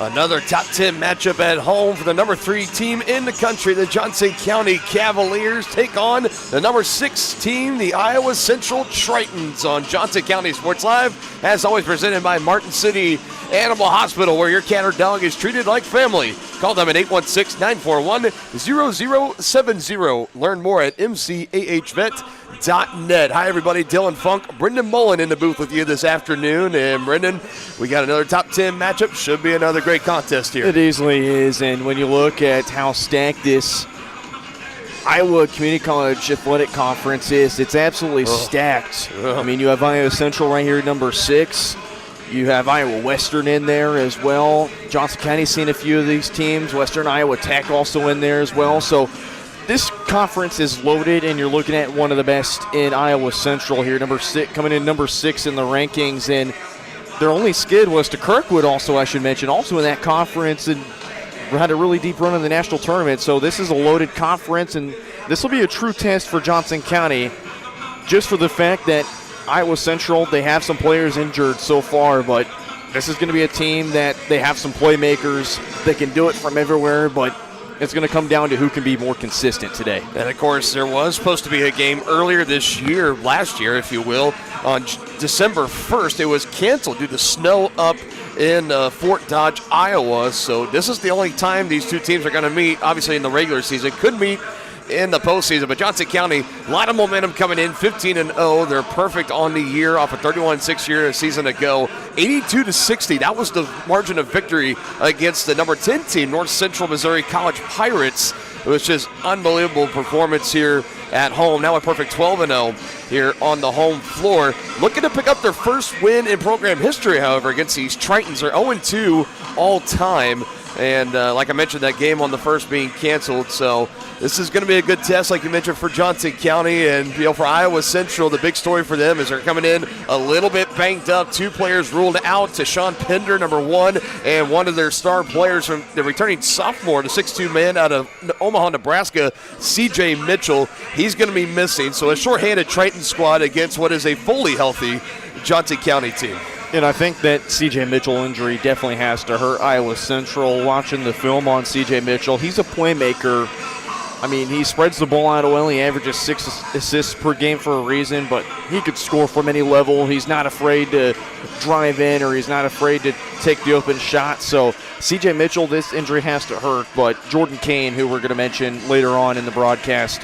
Another top 10 matchup at home for the number 3 team in the country. The Johnson County Cavaliers take on the number 6 team, the Iowa Central Tritons, on Johnson County Sports Live. As always, presented by Martin City Animal Hospital, where your cat or dog is treated like family. Call them at 816-941-0070. Learn more at mcahvet.net. Hi, everybody. Dylan Funk, Brendan Mullen in the booth with you this afternoon. And, Brendan, we got another top 10 matchup. Should be another great contest here. It easily is. And when you look at how stacked this Iowa Community College Athletic Conference is, it's absolutely stacked. I mean, you have Iowa Central right here, number 6. You have Iowa Western in there as well. Johnson County's seen a few of these teams. Western Iowa Tech also in there as well. So this conference is loaded, and you're looking at one of the best in Iowa Central here, number 6, coming in number 6 in the rankings. And their only skid was to Kirkwood also, I should mention, also in that conference, and had a really deep run in the national tournament. So this is a loaded conference, and this will be a true test for Johnson County, just for the fact that Iowa Central, they have some players injured so far, but this is going to be a team that they have some playmakers. They can do it from everywhere, but it's going to come down to who can be more consistent today. And, of course, there was supposed to be a game earlier this year, last year, if you will, on December 1st. It was canceled due to snow up in Fort Dodge, Iowa. So this is the only time these two teams are going to meet, obviously in the regular season. Could meet in the postseason, but Johnson County, a lot of momentum coming in, 15-0. They're perfect on the year off a 31-6 year a season ago. 82-60, that was the margin of victory against the number 10 team, North Central Missouri College Pirates. It was just unbelievable performance here at home. Now a perfect 12-0 here on the home floor. Looking to pick up their first win in program history, however, against these Tritons. They're 0-2 all time. And like I mentioned, that game on the first being canceled. So this is going to be a good test, like you mentioned, for Johnson County. And, for Iowa Central, the big story for them is they're coming in a little bit banged up. 2 players ruled out, to Sean Pender, number 1, and one of their star players from the returning sophomore, the 6'2 man out of Omaha, Nebraska, C.J. Mitchell. He's going to be missing. So a shorthanded Triton squad against what is a fully healthy Johnson County team. And I think that C.J. Mitchell injury definitely has to hurt Iowa Central. Watching the film on C.J. Mitchell, he's a playmaker. I mean, he spreads the ball out well. He averages 6 assists per game for a reason, but he could score from any level. He's not afraid to drive in, or he's not afraid to take the open shot. So C.J. Mitchell, this injury has to hurt. But Jordan Kane, who we're going to mention later on in the broadcast,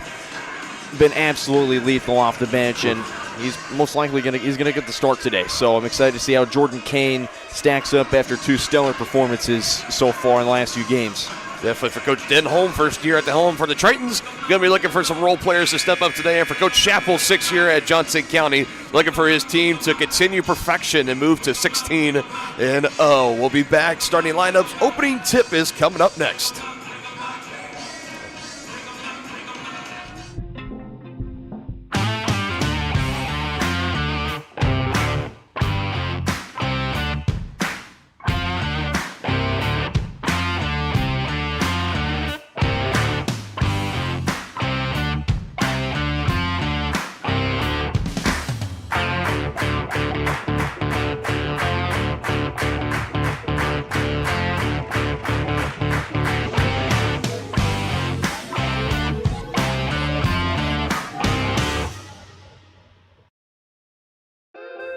been absolutely lethal off the bench, and he's most likely going to get the start today. So I'm excited to see how Jordan Kane stacks up after 2 stellar performances so far in the last few games. Definitely for Coach Denholm, first year at the home for the Tritons. Going to be looking for some role players to step up today. And for Coach Chappell, 6th year at Johnson County, looking for his team to continue perfection and move to 16-0. We'll be back. Starting lineups. Opening tip is coming up next.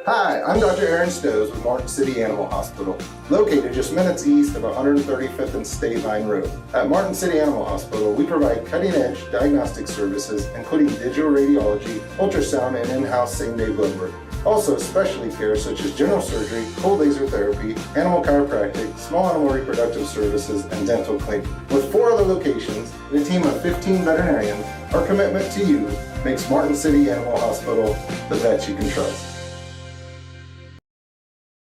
Hi, I'm Dr. Aaron Stoves with Martin City Animal Hospital, located just minutes east of 135th and State Line Road. At Martin City Animal Hospital, we provide cutting-edge diagnostic services, including digital radiology, ultrasound, and in-house same-day blood work. Also, specialty care such as general surgery, cold laser therapy, animal chiropractic, small animal reproductive services, and dental cleaning. With 4 other locations and a team of 15 veterinarians, our commitment to you makes Martin City Animal Hospital the vet you can trust.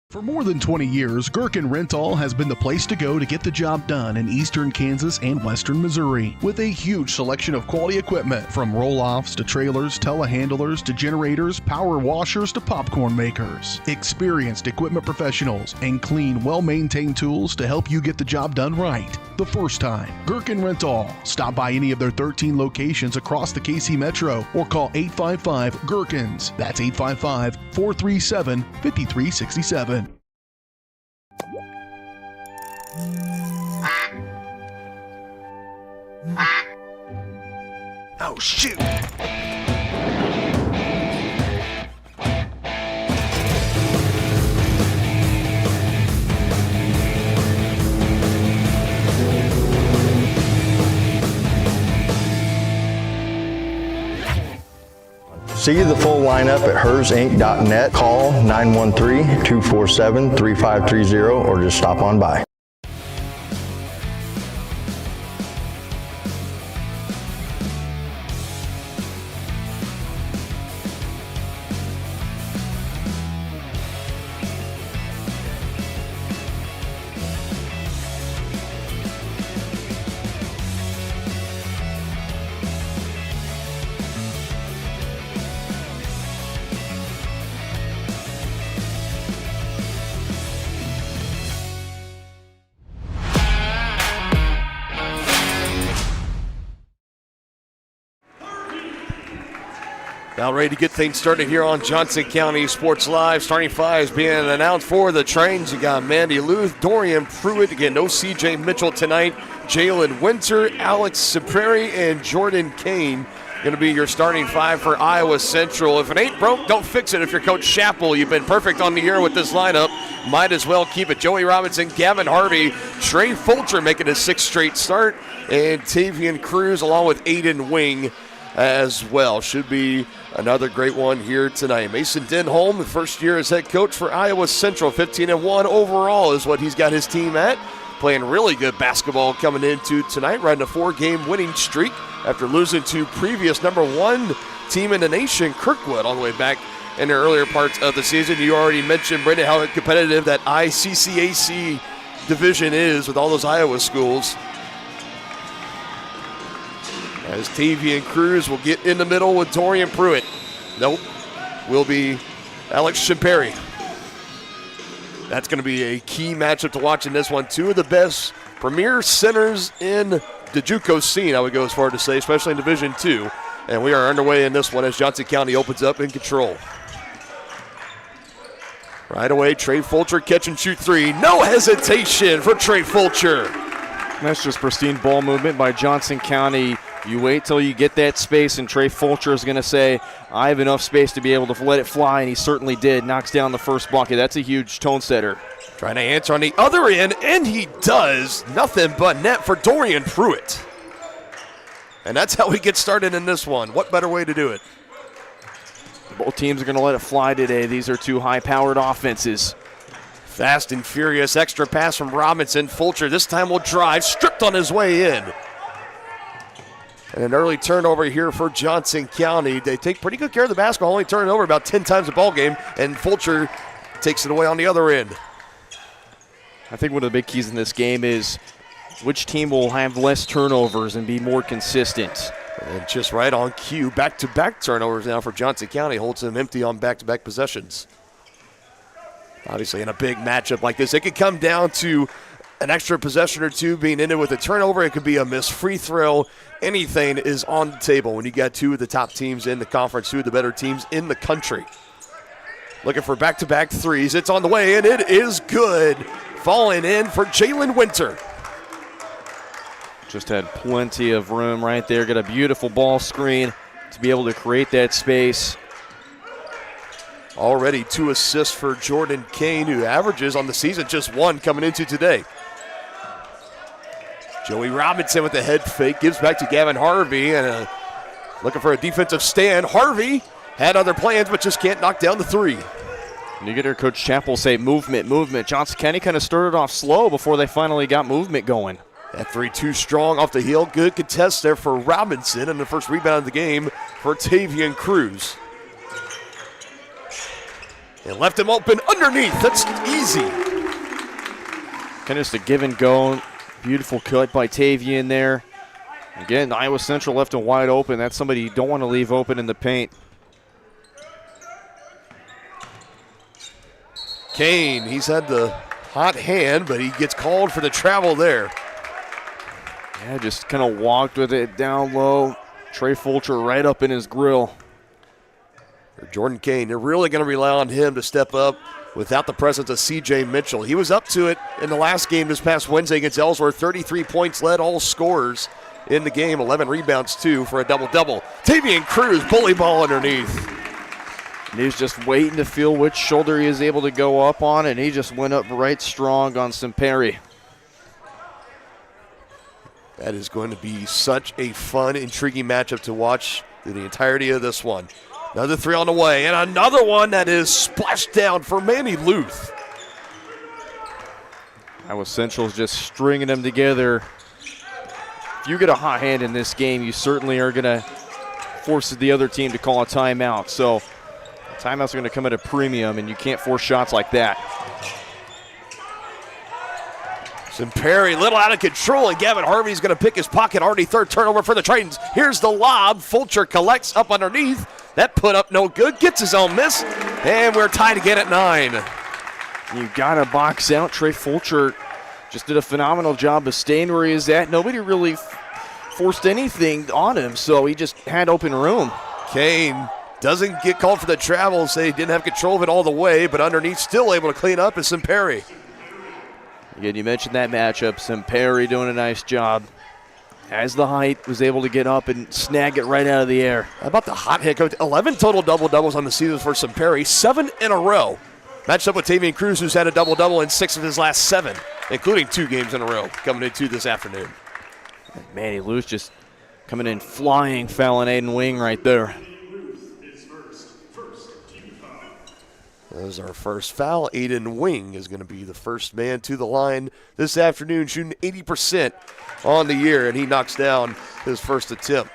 For more than 20 years, Gherkin Rental has been the place to go to get the job done in eastern Kansas and western Missouri. With a huge selection of quality equipment, from roll-offs to trailers, telehandlers to generators, power washers to popcorn makers. Experienced equipment professionals and clean, well-maintained tools to help you get the job done right the first time. Gherkin Rental. Stop by any of their 13 locations across the KC Metro or call 855-GHERKINS. That's 855-437-5367. Oh, shoot. See the full lineup at hersinc.net. Call 913-247-3530 or just stop on by. Now ready to get things started here on Johnson County Sports Live. Starting fives being announced for the Trains. You got Mandy Luth, Dorian Pruitt. Again, no C.J. Mitchell tonight. Jalen Winter, Alex Ciprieri, and Jordan Kane going to be your starting five for Iowa Central. If it ain't broke, don't fix it. If you're Coach Chappell, you've been perfect on the year with this lineup. Might as well keep it. Joey Robinson, Gavin Harvey, Trey Fulcher making his sixth straight start, and Tavian Cruz along with Aiden Wing as well. Should be another great one here tonight. Mason Denholm, the first year as head coach for Iowa Central, 15-1 overall is what he's got his team at. Playing really good basketball coming into tonight, riding a 4-game winning streak after losing to previous number one team in the nation, Kirkwood, all the way back in the earlier parts of the season. You already mentioned, Brendan, how competitive that ICCAC division is with all those Iowa schools. As Tavian Cruz will get in the middle with Dorian Pruitt. Nope, will be Alex Ciprieri. That's going to be a key matchup to watch in this one. Two of the best premier centers in the JUCO scene, I would go as far to say, especially in Division II. And we are underway in this one as Johnson County opens up in control. Right away, Trey Fulcher catch and shoot three. No hesitation for Trey Fulcher. That's just pristine ball movement by Johnson County. You wait till you get that space, and Trey Fulcher is going to say, I have enough space to be able to let it fly, and he certainly did. Knocks down the first bucket. That's a huge tone setter. Trying to answer on the other end, and he does. Nothing but net for Dorian Pruitt. And that's how we get started in this one. What better way to do it? Both teams are going to let it fly today. These are two high-powered offenses. Fast and furious extra pass from Robinson. Fulcher this time will drive, stripped on his way in. And an early turnover here for Johnson County. They take pretty good care of the basketball, only turning over about 10 times a ball game, and Fulcher takes it away on the other end. I think one of the big keys in this game is which team will have less turnovers and be more consistent. And just right on cue, back-to-back turnovers now for Johnson County. Holds them empty on back-to-back possessions. Obviously, in a big matchup like this, it could come down to an extra possession or two being ended with a turnover. It could be a missed free throw. Anything is on the table when you got two of the top teams in the conference, two of the better teams in the country. Looking for back-to-back threes. It's on the way, and it is good. Falling in for Jalen Winter. Just had plenty of room right there. Got a beautiful ball screen to be able to create that space. Already 2 assists for Jordan Kane, who averages on the season just 1 coming into today. Joey Robinson with the head fake, gives back to Gavin Harvey, and looking for a defensive stand. Harvey had other plans, but just can't knock down the three. And you get her Coach Chappell say movement, movement. Johnson County kind of started off slow before they finally got movement going. That 3-2 strong off the heel. Good contest there for Robinson, and the first rebound of the game for Tavian Cruz. And left him open underneath. That's easy. Kind of just a give and go. Beautiful cut by Tavian there. Again, Iowa Central left him wide open. That's somebody you don't want to leave open in the paint. Kane, he's had the hot hand, but he gets called for the travel there. Yeah, just kind of walked with it down low. Trey Fulcher right up in his grill. Jordan Kane, they're really going to rely on him to step up without the presence of C.J. Mitchell. He was up to it in the last game this past Wednesday against Ellsworth. 33 points, led all scorers in the game. 11 rebounds, too, for a double-double. Tavian Cruz, bully ball underneath. And he was just waiting to feel which shoulder he was able to go up on, and he just went up right strong on Simperi. That is going to be such a fun, intriguing matchup to watch through the entirety of this one. Another three on the way, and another one that is splashed down for Manny Luth. Iowa Central's just stringing them together. If you get a hot hand in this game, you certainly are going to force the other team to call a timeout. So timeouts are going to come at a premium, and you can't force shots like that. Simperi, little out of control, and Gavin Harvey's going to pick his pocket. Already third turnover for the Tritons. Here's the lob. Fulcher collects up underneath. That put up no good. Gets his own miss, and we're tied again at 9. You got to box out. Trey Fulcher just did a phenomenal job of staying where he is at. Nobody really forced anything on him, so he just had open room. Kane doesn't get called for the travel, say he didn't have control of it all the way, but underneath still able to clean up is Simperi. Again, you mentioned that matchup. Simperi doing a nice job. As the height, was able to get up and snag it right out of the air. How about the hot hit coach? 11 total double-doubles on the season for Simperi, 7 in a row. Matched up with Tavian Cruz, who's had a double-double in 6 of his last 7, including 2 games in a row coming into this afternoon. Manny Luce just coming in flying, fouling Aiden Wing right there. That was our first foul. Aiden Wing is going to be the first man to the line this afternoon, shooting 80% on the year, and he knocks down his first attempt.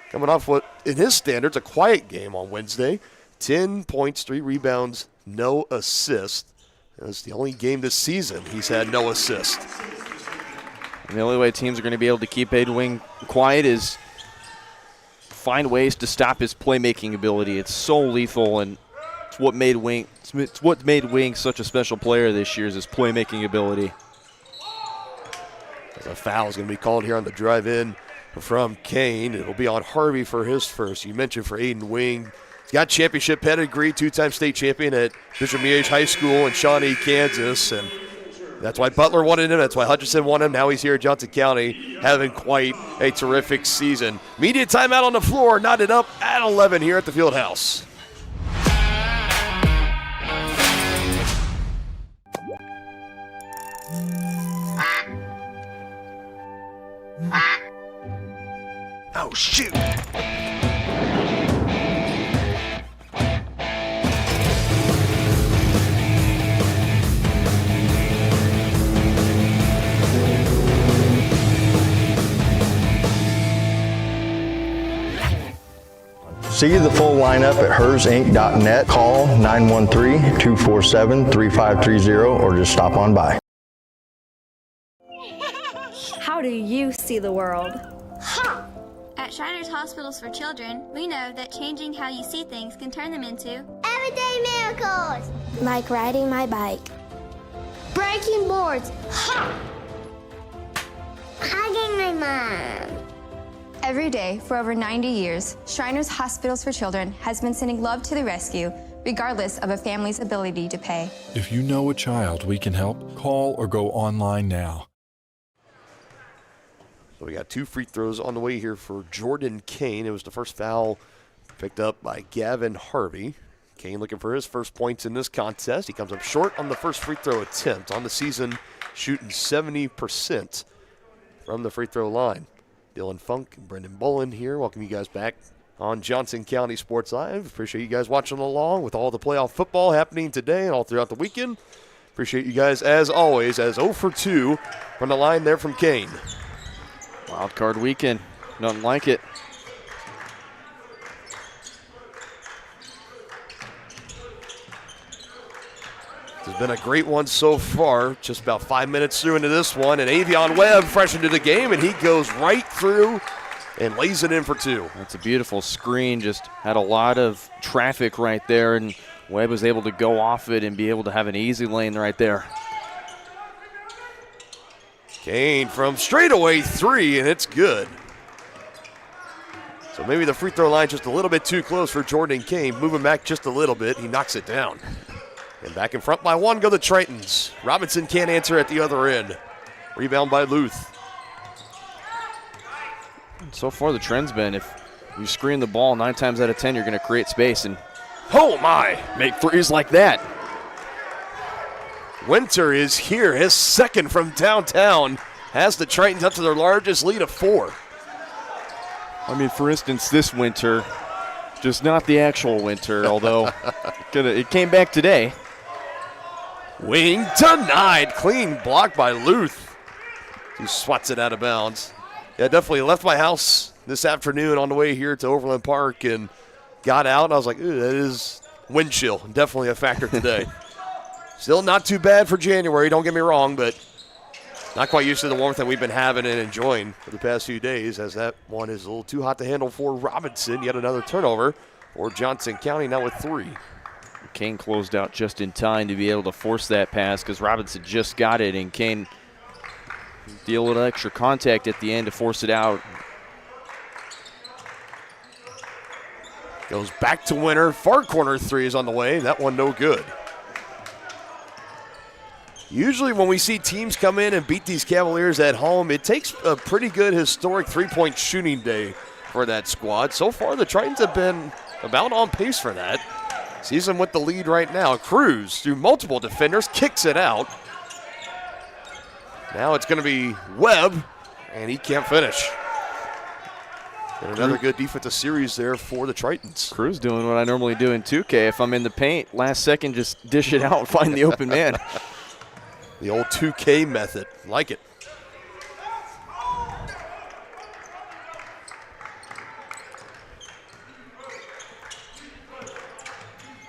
Coming off what, in his standards, a quiet game on Wednesday. 10 points, 3 rebounds, no assist. That's the only game this season he's had no assist. And the only way teams are going to be able to keep Aiden Wing quiet is find ways to stop his playmaking ability. It's so lethal, and it's what made Wing such a special player this year is his playmaking ability. As a foul is going to be called here on the drive-in from Kane. It'll be on Harvey for his first. You mentioned for Aiden Wing. He's got championship pedigree, 2-time state champion at Bishop Miege High School in Shawnee, Kansas. And that's why Butler wanted him. That's why Hutchinson wanted him. Now he's here at Johnson County having quite a terrific season. Media timeout on the floor, knotted up at 11 here at the Fieldhouse. Oh, shoot. See the full lineup at hersinc.net. Call 913-247-3530 or just stop on by. How do you see the world? At Shriners Hospitals for Children, we know that changing how you see things can turn them into everyday miracles. Like riding my bike. Breaking boards. Hugging my mom. Every day for over 90 years, Shriners Hospitals for Children has been sending love to the rescue, regardless of a family's ability to pay. If you know a child we can help, call or go online now. So we got 2 free throws on the way here for Jordan Kane. It was the first foul picked up by Gavin Harvey. Kane looking for his first points in this contest. He comes up short on the first free throw attempt. On the season, shooting 70% from the free throw line. Dylan Funk and Brendan Bolin here. Welcome you guys back on Johnson County Sports Live. Appreciate you guys watching along with all the playoff football happening today and all throughout the weekend. Appreciate you guys as always, as 0 for 2 from the line there from Kane. Wild card weekend, nothing like it. It's been a great one so far. Just about 5 minutes through into this one, and Avion Webb fresh into the game, and he goes right through and lays it in for 2. That's a beautiful screen. Just had a lot of traffic right there, and Webb was able to go off it and be able to have an easy lane right there. Kane from straightaway 3, and it's good. So maybe the free throw line just a little bit too close for Jordan Kane. Moving back just a little bit, he knocks it down. And back in front by one go the Tritons. Robinson can't answer at the other end. Rebound by Luth. So far the trend's been if you screen the ball 9 times out of 10, you're going to create space and oh my, make threes like that. Winter is here, his second from downtown, has the Tritons up to their largest lead of 4. I mean, for instance, this Winter, just not the actual Winter, although it came back today. Wing denied, clean block by Luth, who swats it out of bounds. Yeah, definitely left my house this afternoon on the way here to Overland Park and got out, and I was like, ooh, that is wind chill. Definitely a factor today. Still not too bad for January, don't get me wrong, but not quite used to the warmth that we've been having and enjoying for the past few days, as that one is a little too hot to handle for Robinson. Yet another turnover for Johnson County, now with 3. Kane closed out just in time to be able to force that pass because Robinson just got it, and Kane deal a little extra contact at the end to force it out. Goes back to Winter. Far corner 3 is on the way. That one no good. Usually when we see teams come in and beat these Cavaliers at home, it takes a pretty good historic 3-point shooting day for that squad. So far, the Tritons have been about on pace for that. Sees them with the lead right now. Cruz, through multiple defenders, kicks it out. Now it's going to be Webb, and he can't finish. And another good defensive series there for the Tritons. Cruz doing what I normally do in 2K. If I'm in the paint, last second, just dish it out and find the open man. The old 2K method. Like it.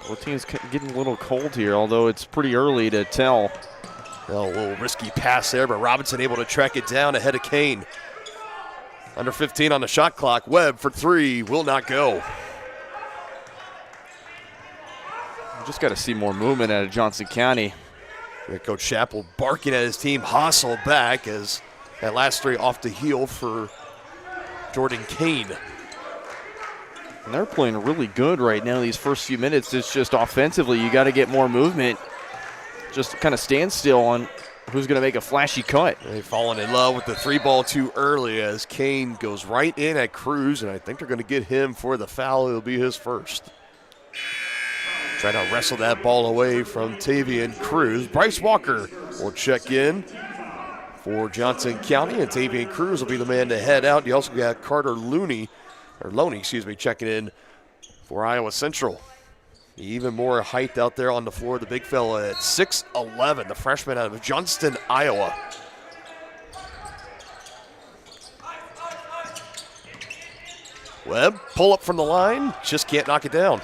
Both teams getting a little cold here, although it's pretty early to tell. Well, a little risky pass there, but Robinson able to track it down ahead of Kane. Under 15 on the shot clock. Webb for 3 will not go. We just got to see more movement out of Johnson County. Coach Chappell barking at his team, hustle back as that last 3 off the heel for Jordan Kane. And they're playing really good right now these first few minutes. It's just offensively, you got to get more movement. Just kind of stand still on who's going to make a flashy cut. They've fallen in love with the 3 ball too early as Kane goes right in at Cruz, and I think they're going to get him for the foul. It'll be his first. Trying to wrestle that ball away from Tavian Cruz. Bryce Walker will check in for Johnson County, and Tavian Cruz will be the man to head out. You also got Carter Loney, checking in for Iowa Central. Even more height out there on the floor. The big fella at 6'11", the freshman out of Johnston, Iowa. Webb, pull up from the line, just can't knock it down.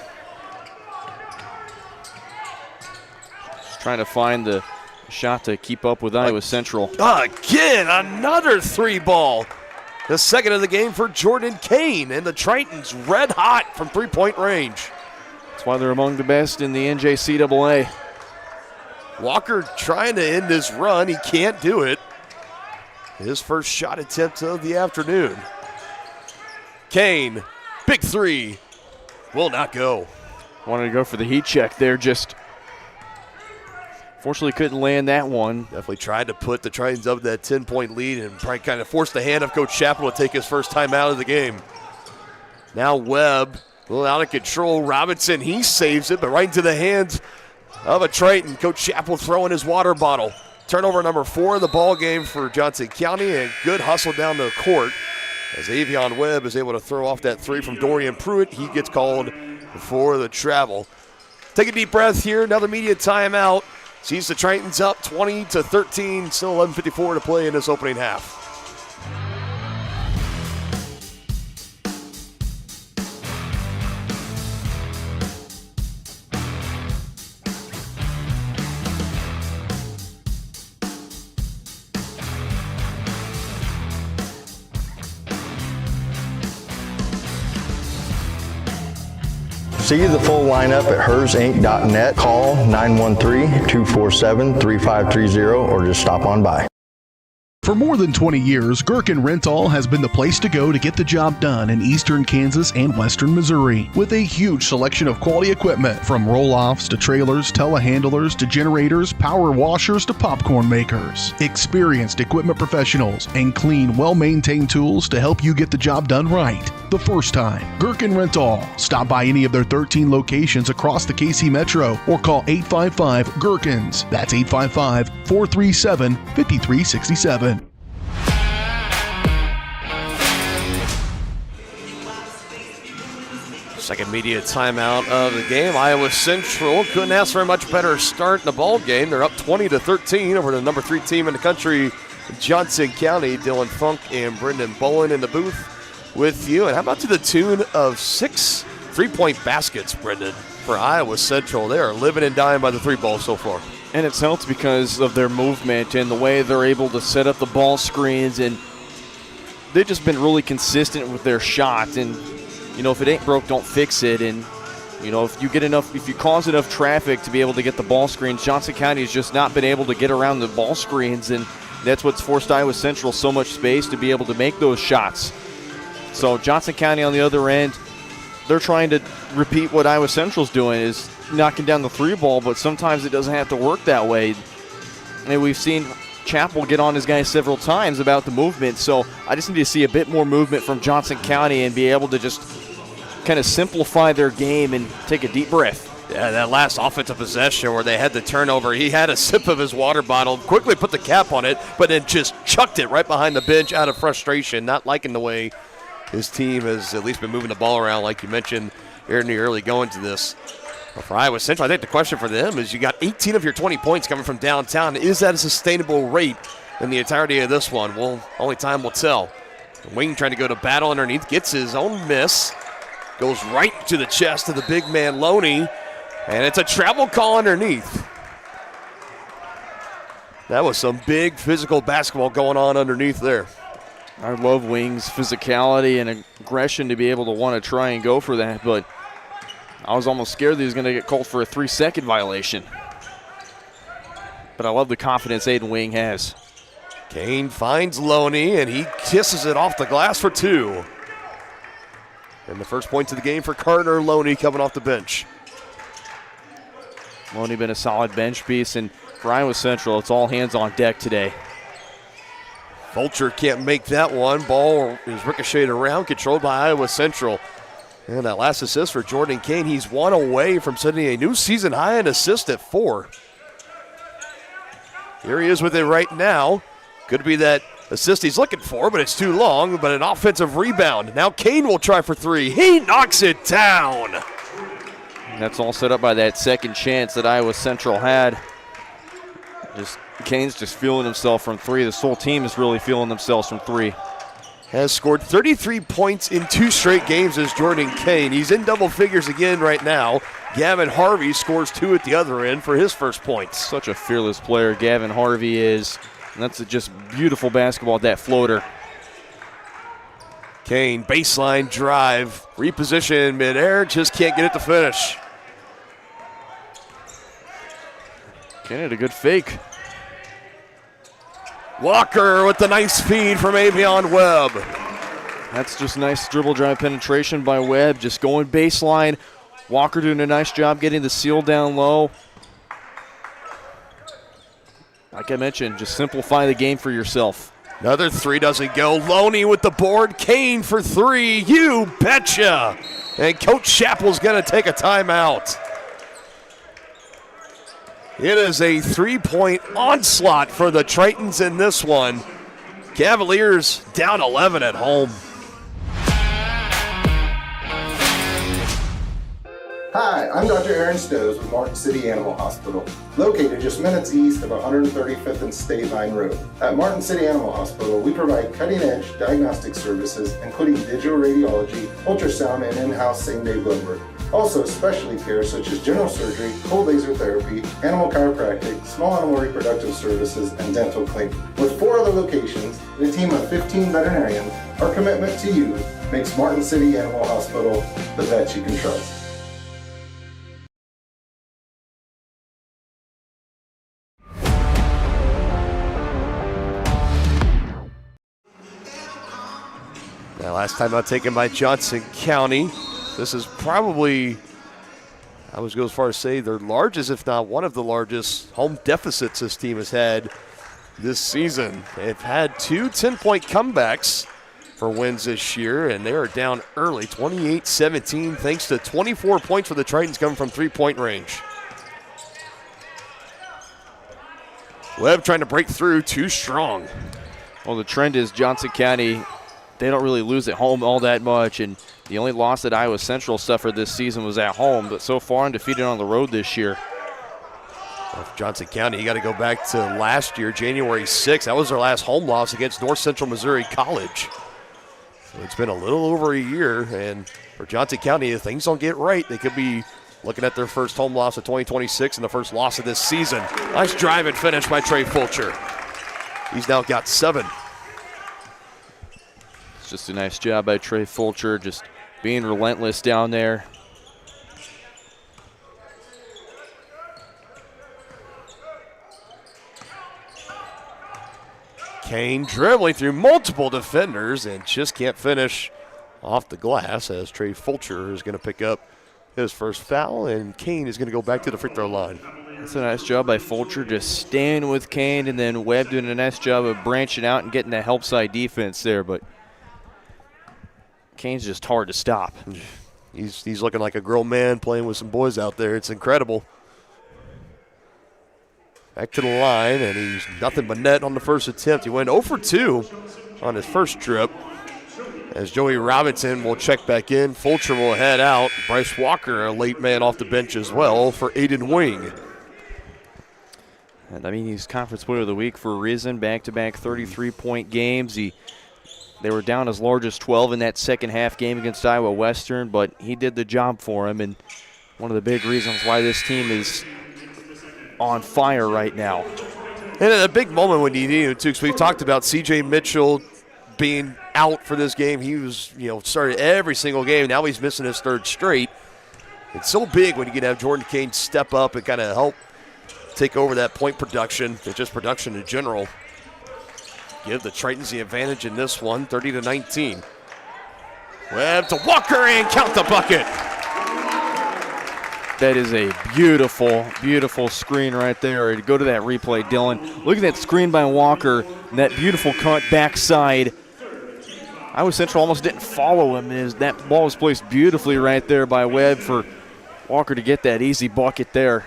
Trying to find the shot to keep up with Iowa Central. Again, another 3 ball. The second of the game for Jordan Kane, and the Tritons red hot from 3-point range. That's why they're among the best in the NJCAA. Walker trying to end his run. He can't do it. His first shot attempt of the afternoon. Kane, big 3, will not go. Wanted to go for the heat check there, just fortunately couldn't land that one. Definitely tried to put the Tritons up that 10-point lead and probably kind of forced the hand of Coach Chappell to take his first time out of the game. Now Webb, a little out of control. Robinson, he saves it, but right into the hands of a Triton. Coach Chappell throwing his water bottle. Turnover number 4 of the ball game for Johnson County, and good hustle down the court as Avion Webb is able to throw off that 3 from Dorian Pruitt. He gets called for the travel. Take a deep breath here. Another media timeout. Sees the Tritons up 20-13. Still 11:54 to play in this opening half. See the full lineup at hersinc.net. Call 913-247-3530 or just stop on by. For more than 20 years, Gherkin Rental has been the place to go to get the job done in eastern Kansas and western Missouri. With a huge selection of quality equipment, from roll-offs to trailers, telehandlers to generators, power washers to popcorn makers. Experienced equipment professionals and clean, well-maintained tools to help you get the job done right the first time. Gherkin Rental. Stop by any of their 13 locations across the KC Metro or call 855-GHERKINS. That's 855-437-5367. Second media timeout of the game. Iowa Central couldn't ask for a much better start in the ball game. They're up 20-13 over the number 3 team in the country, Johnson County. Dylan Funk and Brendan Bolin in the booth with you. And how about to the tune of 6 3-point baskets, Brendan, for Iowa Central? They are living and dying by the 3 ball so far. And it's helped because of their movement and the way they're able to set up the ball screens, and they've just been really consistent with their shot. And you know, if it ain't broke, don't fix it. And you know, if you cause enough traffic to be able to get the ball screens, Johnson County has just not been able to get around the ball screens, and that's what's forced Iowa Central so much space to be able to make those shots. So Johnson County on the other end, they're trying to repeat what Iowa Central's doing, is knocking down the 3 ball, but sometimes it doesn't have to work that way. And we've seen Chappell get on his guys several times about the movement, so I just need to see a bit more movement from Johnson County and be able to just kind of simplify their game and take a deep breath. Yeah, that last offensive possession where they had the turnover, he had a sip of his water bottle, quickly put the cap on it, but then just chucked it right behind the bench out of frustration, not liking the way his team has at least been moving the ball around, like you mentioned here in the early going to this. But for Iowa Central, I think the question for them is, you got 18 of your 20 points coming from downtown. Is that a sustainable rate in the entirety of this one? Well, only time will tell. Wing trying to go to battle underneath, gets his own miss, goes right to the chest of the big man Loney, and it's a travel call underneath. That was some big physical basketball going on underneath there. I love Wing's physicality and aggression to be able to want to try and go for that, but I was almost scared that he was going to get called for a 3-second violation. But I love the confidence Aiden Wing has. Kane finds Loney, and he kisses it off the glass for 2. And the first points of the game for Carter Loney coming off the bench. Loney been a solid bench piece, and for Iowa Central, it's all hands on deck today. Vulture can't make that one. Ball is ricocheted around, controlled by Iowa Central. And that last assist for Jordan Kane, he's 1 away from setting a new season high in assist at 4. Here he is with it right now. Could be that assist he's looking for, but it's too long, but an offensive rebound. Now Kane will try for 3. He knocks it down. And that's all set up by that second chance that Iowa Central had. Kane's just feeling himself from 3. This whole team is really feeling themselves from 3. Has scored 33 points in 2 straight games as Jordan Kane. He's in double figures again right now. Gavin Harvey scores 2 at the other end for his first points. Such a fearless player Gavin Harvey is. And that's just beautiful basketball at that floater. Kane, baseline drive, reposition midair, just can't get it to finish. Kane had a good fake. Walker with the nice feed from Avion Webb. That's just nice dribble drive penetration by Webb, just going baseline. Walker doing a nice job getting the seal down low. Like I mentioned, just simplify the game for yourself. Another 3 doesn't go. Loney with the board. Kane for 3. You betcha. And Coach Chappell's going to take a timeout. It is a 3-point onslaught for the Tritons in this one. Cavaliers down 11 at home. Hi, I'm Dr. Aaron Stoes with Martin City Animal Hospital, located just minutes east of 135th and State Line Road. At Martin City Animal Hospital, we provide cutting-edge diagnostic services, including digital radiology, ultrasound, and in-house same-day blood work. Also, specialty care such as general surgery, cold laser therapy, animal chiropractic, small animal reproductive services, and dental cleaning. With 4 other locations and a team of 15 veterinarians, our commitment to you makes Martin City Animal Hospital the vet you can trust. Now, last time out taken by Johnson County. This is probably, I was go as far as say, their largest, if not one of the largest, home deficits this team has had this season. They've had 2 10-point comebacks for wins this year, and they are down early, 28-17, thanks to 24 points for the Tritons coming from three-point range. Webb trying to break through, too strong. Well, the trend is Johnson County, they don't really lose at home all that much, and the only loss that Iowa Central suffered this season was at home, but so far undefeated on the road this year. Well, Johnson County, you got to go back to last year, January 6th. That was their last home loss against North Central Missouri College. So it's been a little over a year, and for Johnson County, if things don't get right, they could be looking at their first home loss of 2026 and the first loss of this season. Nice drive and finish by Trey Fulcher. He's now got 7. It's just a nice job by Trey Fulcher, just being relentless down there. Kane dribbling through multiple defenders and just can't finish off the glass, as Trey Fulcher is going to pick up his first foul, and Kane is going to go back to the free throw line. That's a nice job by Fulcher, just staying with Kane, and then Webb doing a nice job of branching out and getting that help side defense there, but Kane's just hard to stop. He's looking like a grown man playing with some boys out there. It's incredible. Back to the line, and he's nothing but net on the first attempt. He went 0 for 2 on his first trip. As Joey Robinson will check back in, Fulcher will head out. Bryce Walker, a late man off the bench as well for Aiden Wing. And I mean, he's Conference Player of the Week for a reason. Back-to-back 33-point games. They were down as large as 12 in that second half game against Iowa Western, but he did the job for him, and one of the big reasons why this team is on fire right now. And a big moment when you need him too, because we've talked about C.J. Mitchell being out for this game. He was, started every single game. Now he's missing his third straight. It's so big when you can have Jordan Kane step up and kind of help take over that point production, and just production in general. Give the Tritons the advantage in this one, 30-19. Webb to Walker and count the bucket. That is a beautiful, beautiful screen right there. Go to that replay, Dylan. Look at that screen by Walker, and that beautiful cut backside. Iowa Central almost didn't follow him. That ball was placed beautifully right there by Webb for Walker to get that easy bucket there.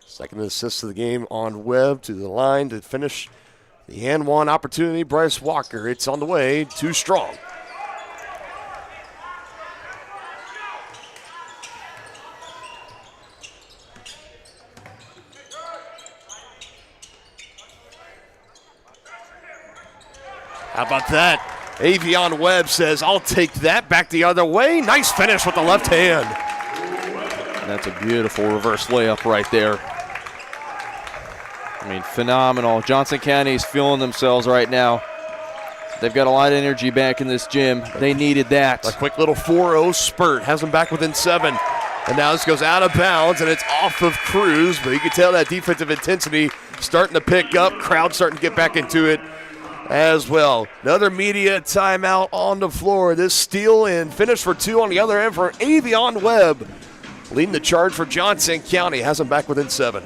Second assist of the game on Webb to the line to finish the and one opportunity. Bryce Walker, it's on the way, too strong. How about that? Avion Webb says, I'll take that back the other way. Nice finish with the left hand. And that's a beautiful reverse layup right there. I mean, phenomenal. Johnson County's feeling themselves right now. They've got a lot of energy back in this gym. They needed that. A quick little 4-0 spurt has them back within 7. And now this goes out of bounds, and it's off of Cruz. But you can tell that defensive intensity starting to pick up. Crowd starting to get back into it as well. Another media timeout on the floor. This steal and finish for 2 on the other end for Avion Webb. Leading the charge for Johnson County. Has them back within 7.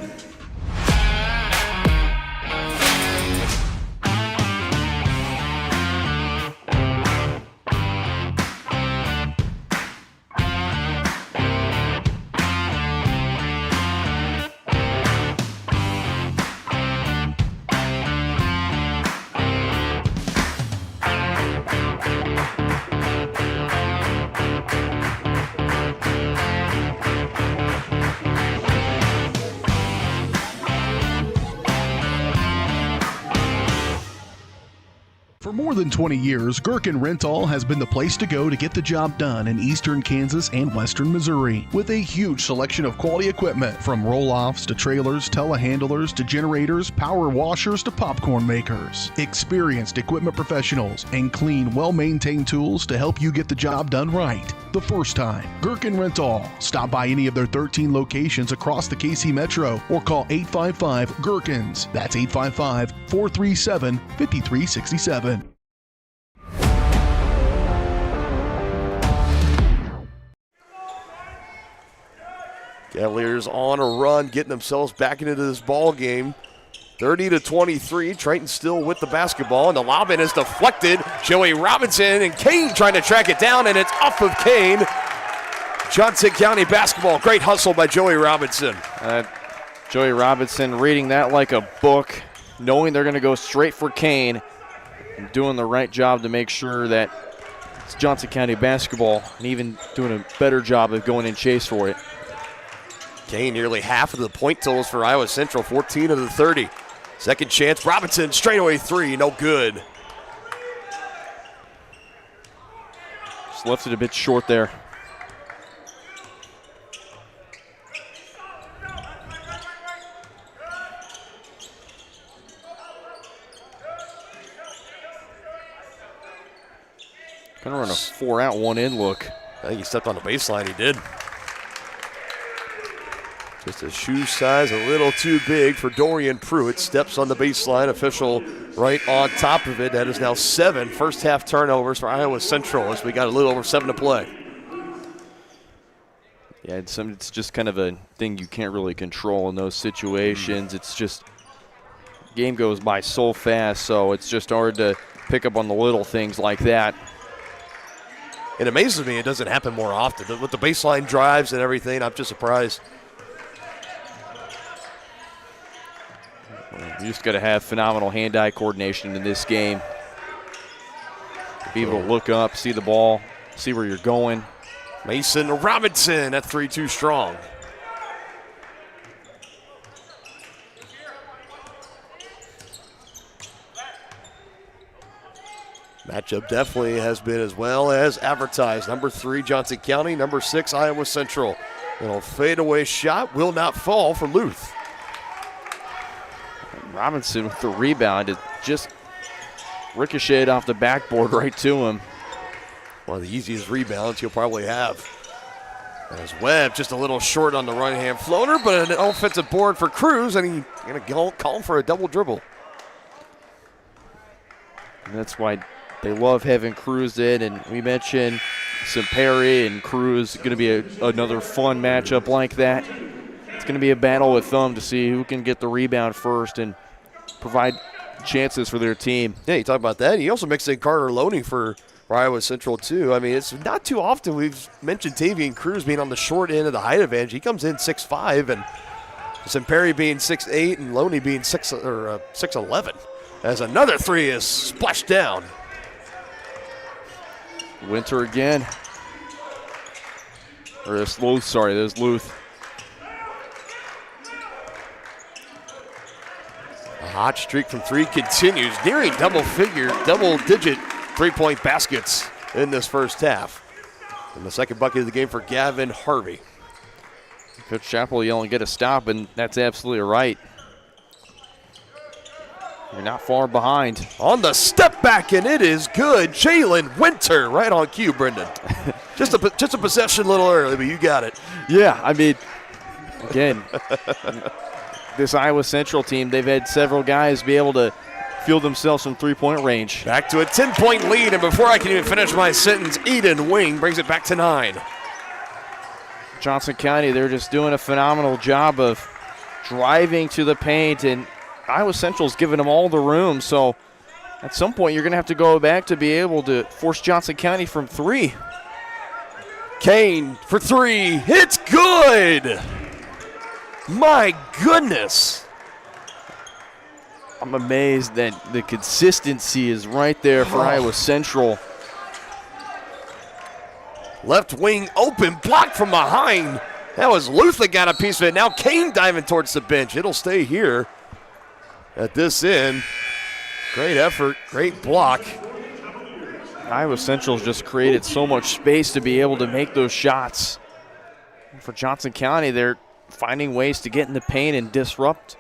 For more than 20 years, Gherkin Rental has been the place to go to get the job done in eastern Kansas and western Missouri. With a huge selection of quality equipment, from roll-offs to trailers, telehandlers to generators, power washers to popcorn makers. Experienced equipment professionals and clean, well-maintained tools to help you get the job done right the first time. Gherkin Rental. Stop by any of their 13 locations across the KC Metro or call 855-GHERKINS. That's 855-437-5367. Cavaliers on a run, getting themselves back into this ball game. 30-23. Tritons still with the basketball, and the lob in is deflected. Joey Robinson and Kane trying to track it down, and it's off of Kane. Johnson County basketball. Great hustle by Joey Robinson. Joey Robinson reading that like a book, knowing they're going to go straight for Kane, and doing the right job to make sure that it's Johnson County basketball, and even doing a better job of going and chase for it. Kane nearly half of the point totals for Iowa Central, 14 of the 30. Second chance, Robinson, straightaway three, no good. Just left it a bit short there. Gonna run a 4-out, 1-in look. I think he stepped on the baseline, he did. Just a shoe size a little too big for Dorian Pruitt. Steps on the baseline, official right on top of it. That is now 7 first half turnovers for Iowa Central as we got a little over 7 to play. Yeah, it's just kind of a thing you can't really control in those situations. It's just, game goes by so fast, so it's just hard to pick up on the little things like that. It amazes me it doesn't happen more often. With the baseline drives and everything, I'm just surprised. You just got to have phenomenal hand-eye coordination in this game. Be able to look up, see the ball, see where you're going. Mason Robinson at 3-2 strong. Matchup definitely has been as well as advertised. Number 3, Johnson County. Number 6, Iowa Central. Little fadeaway shot will not fall for Luth. Robinson with the rebound. It just ricocheted off the backboard right to him. One of the easiest rebounds he'll probably have. As Webb just a little short on the right-hand floater, but an offensive board for Cruz, and he's going to call for a double dribble. And that's why they love having Cruz in, and we mentioned Perry and Cruz. Going to be another fun matchup like that. It's going to be a battle with them to see who can get the rebound first and provide chances for their team. Yeah, you talk about that. You also mix in Carter Loney for Iowa Central, too. I mean, it's not too often we've mentioned Tavian Cruz being on the short end of the height advantage. He comes in 6'5", and Perry being 6'8", and Loney being 6'11". As another three is splashed down. Winter again. Or there's Luth, sorry, there's Luth. A hot streak from 3 continues, nearing double-digit three-point baskets in this first half. And the second bucket of the game for Gavin Harvey. Coach Chappell yelling, get a stop, and that's absolutely right. You're not far behind. On the step back, and it is good. Jalen Winter right on cue, Brendan. just a possession a little early, but you got it. Yeah, I mean, again, this Iowa Central team, they've had several guys be able to field themselves from three-point range. Back to a 10-point lead, and before I can even finish my sentence, Eden Wing brings it back to 9. Johnson County, they're just doing a phenomenal job of driving to the paint, and Iowa Central's giving them all the room, so at some point you're going to have to go back to be able to force Johnson County from 3. Kane for 3, it's good! My goodness! I'm amazed that the consistency is right there for Iowa Central. Left wing open, blocked from behind. That was Luth that got a piece of it. Now Kane diving towards the bench. It'll stay here at this end. Great effort, great block. Iowa Central's just created so much space to be able to make those shots. For Johnson County, they're finding ways to get in the paint and disrupt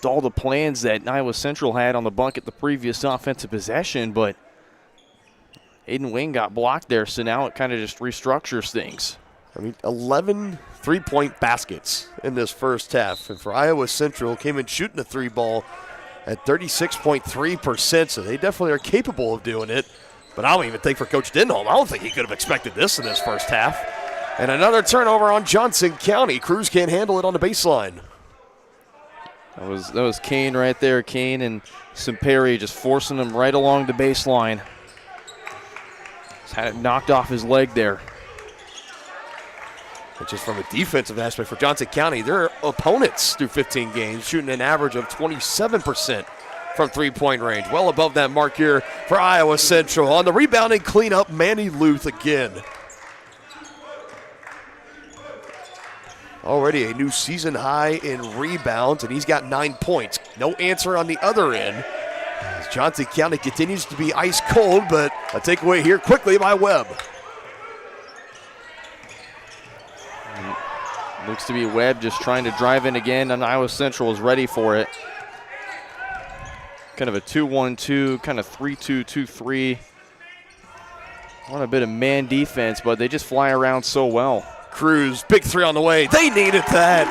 all the plans that Iowa Central had on the bucket the previous offensive possession, but Aiden Wing got blocked there, so now it kind of just restructures things. I mean, 11 three-point baskets in this first half. And for Iowa Central, came in shooting the three ball at 36.3%, so they definitely are capable of doing it. But I don't even think for Coach Denholm, I don't think he could have expected this in this first half. And another turnover on Johnson County. Cruz can't handle it on the baseline. That was Kane right there. Kane and Simperi just forcing him right along the baseline. Just had it knocked off his leg there. But just from a defensive aspect for Johnson County, their opponents through 15 games shooting an average of 27% from three-point range. Well above that mark here for Iowa Central. On the rebounding cleanup, Manny Luth again. Already a new season high in rebounds, and he's got 9 points. No answer on the other end. As Johnson County continues to be ice cold, but a takeaway here quickly by Webb. Looks to be Webb just trying to drive in again, and Iowa Central is ready for it. Kind of a 2-1-2, kind of 3-2-2-3. Want a bit of man defense, but they just fly around so well. Cruz, big three on the way. They needed that.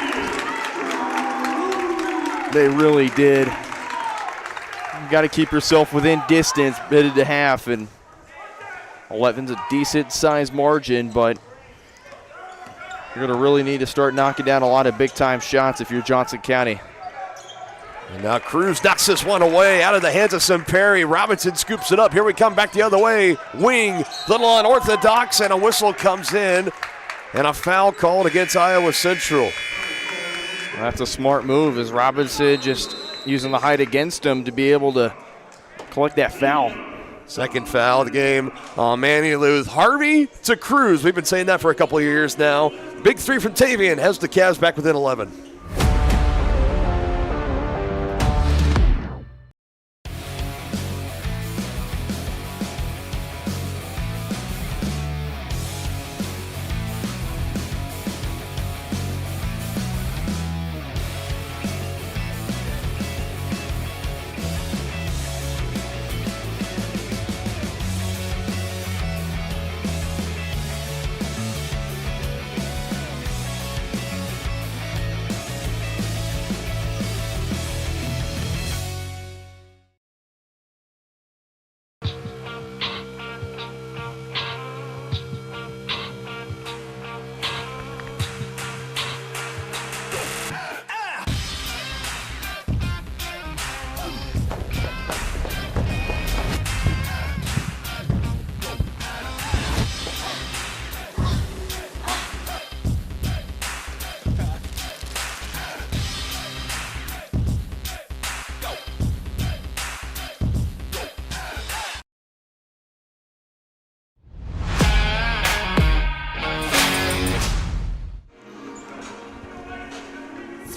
They really did. You got to keep yourself within distance, headed to half, and 11's a decent size margin, but you're going to really need to start knocking down a lot of big-time shots if you're Johnson County. And now Cruz knocks this one away out of the hands of Simperi. Robinson scoops it up. Here we come back the other way. Wing, little unorthodox, and a whistle comes in. And a foul called against Iowa Central. That's a smart move, as Robinson just using the height against him to be able to collect that foul. Second foul of the game on Manny Luth. Harvey to Cruz. We've been saying that for a couple of years now. Big three from Tavian has the Cavs back within 11.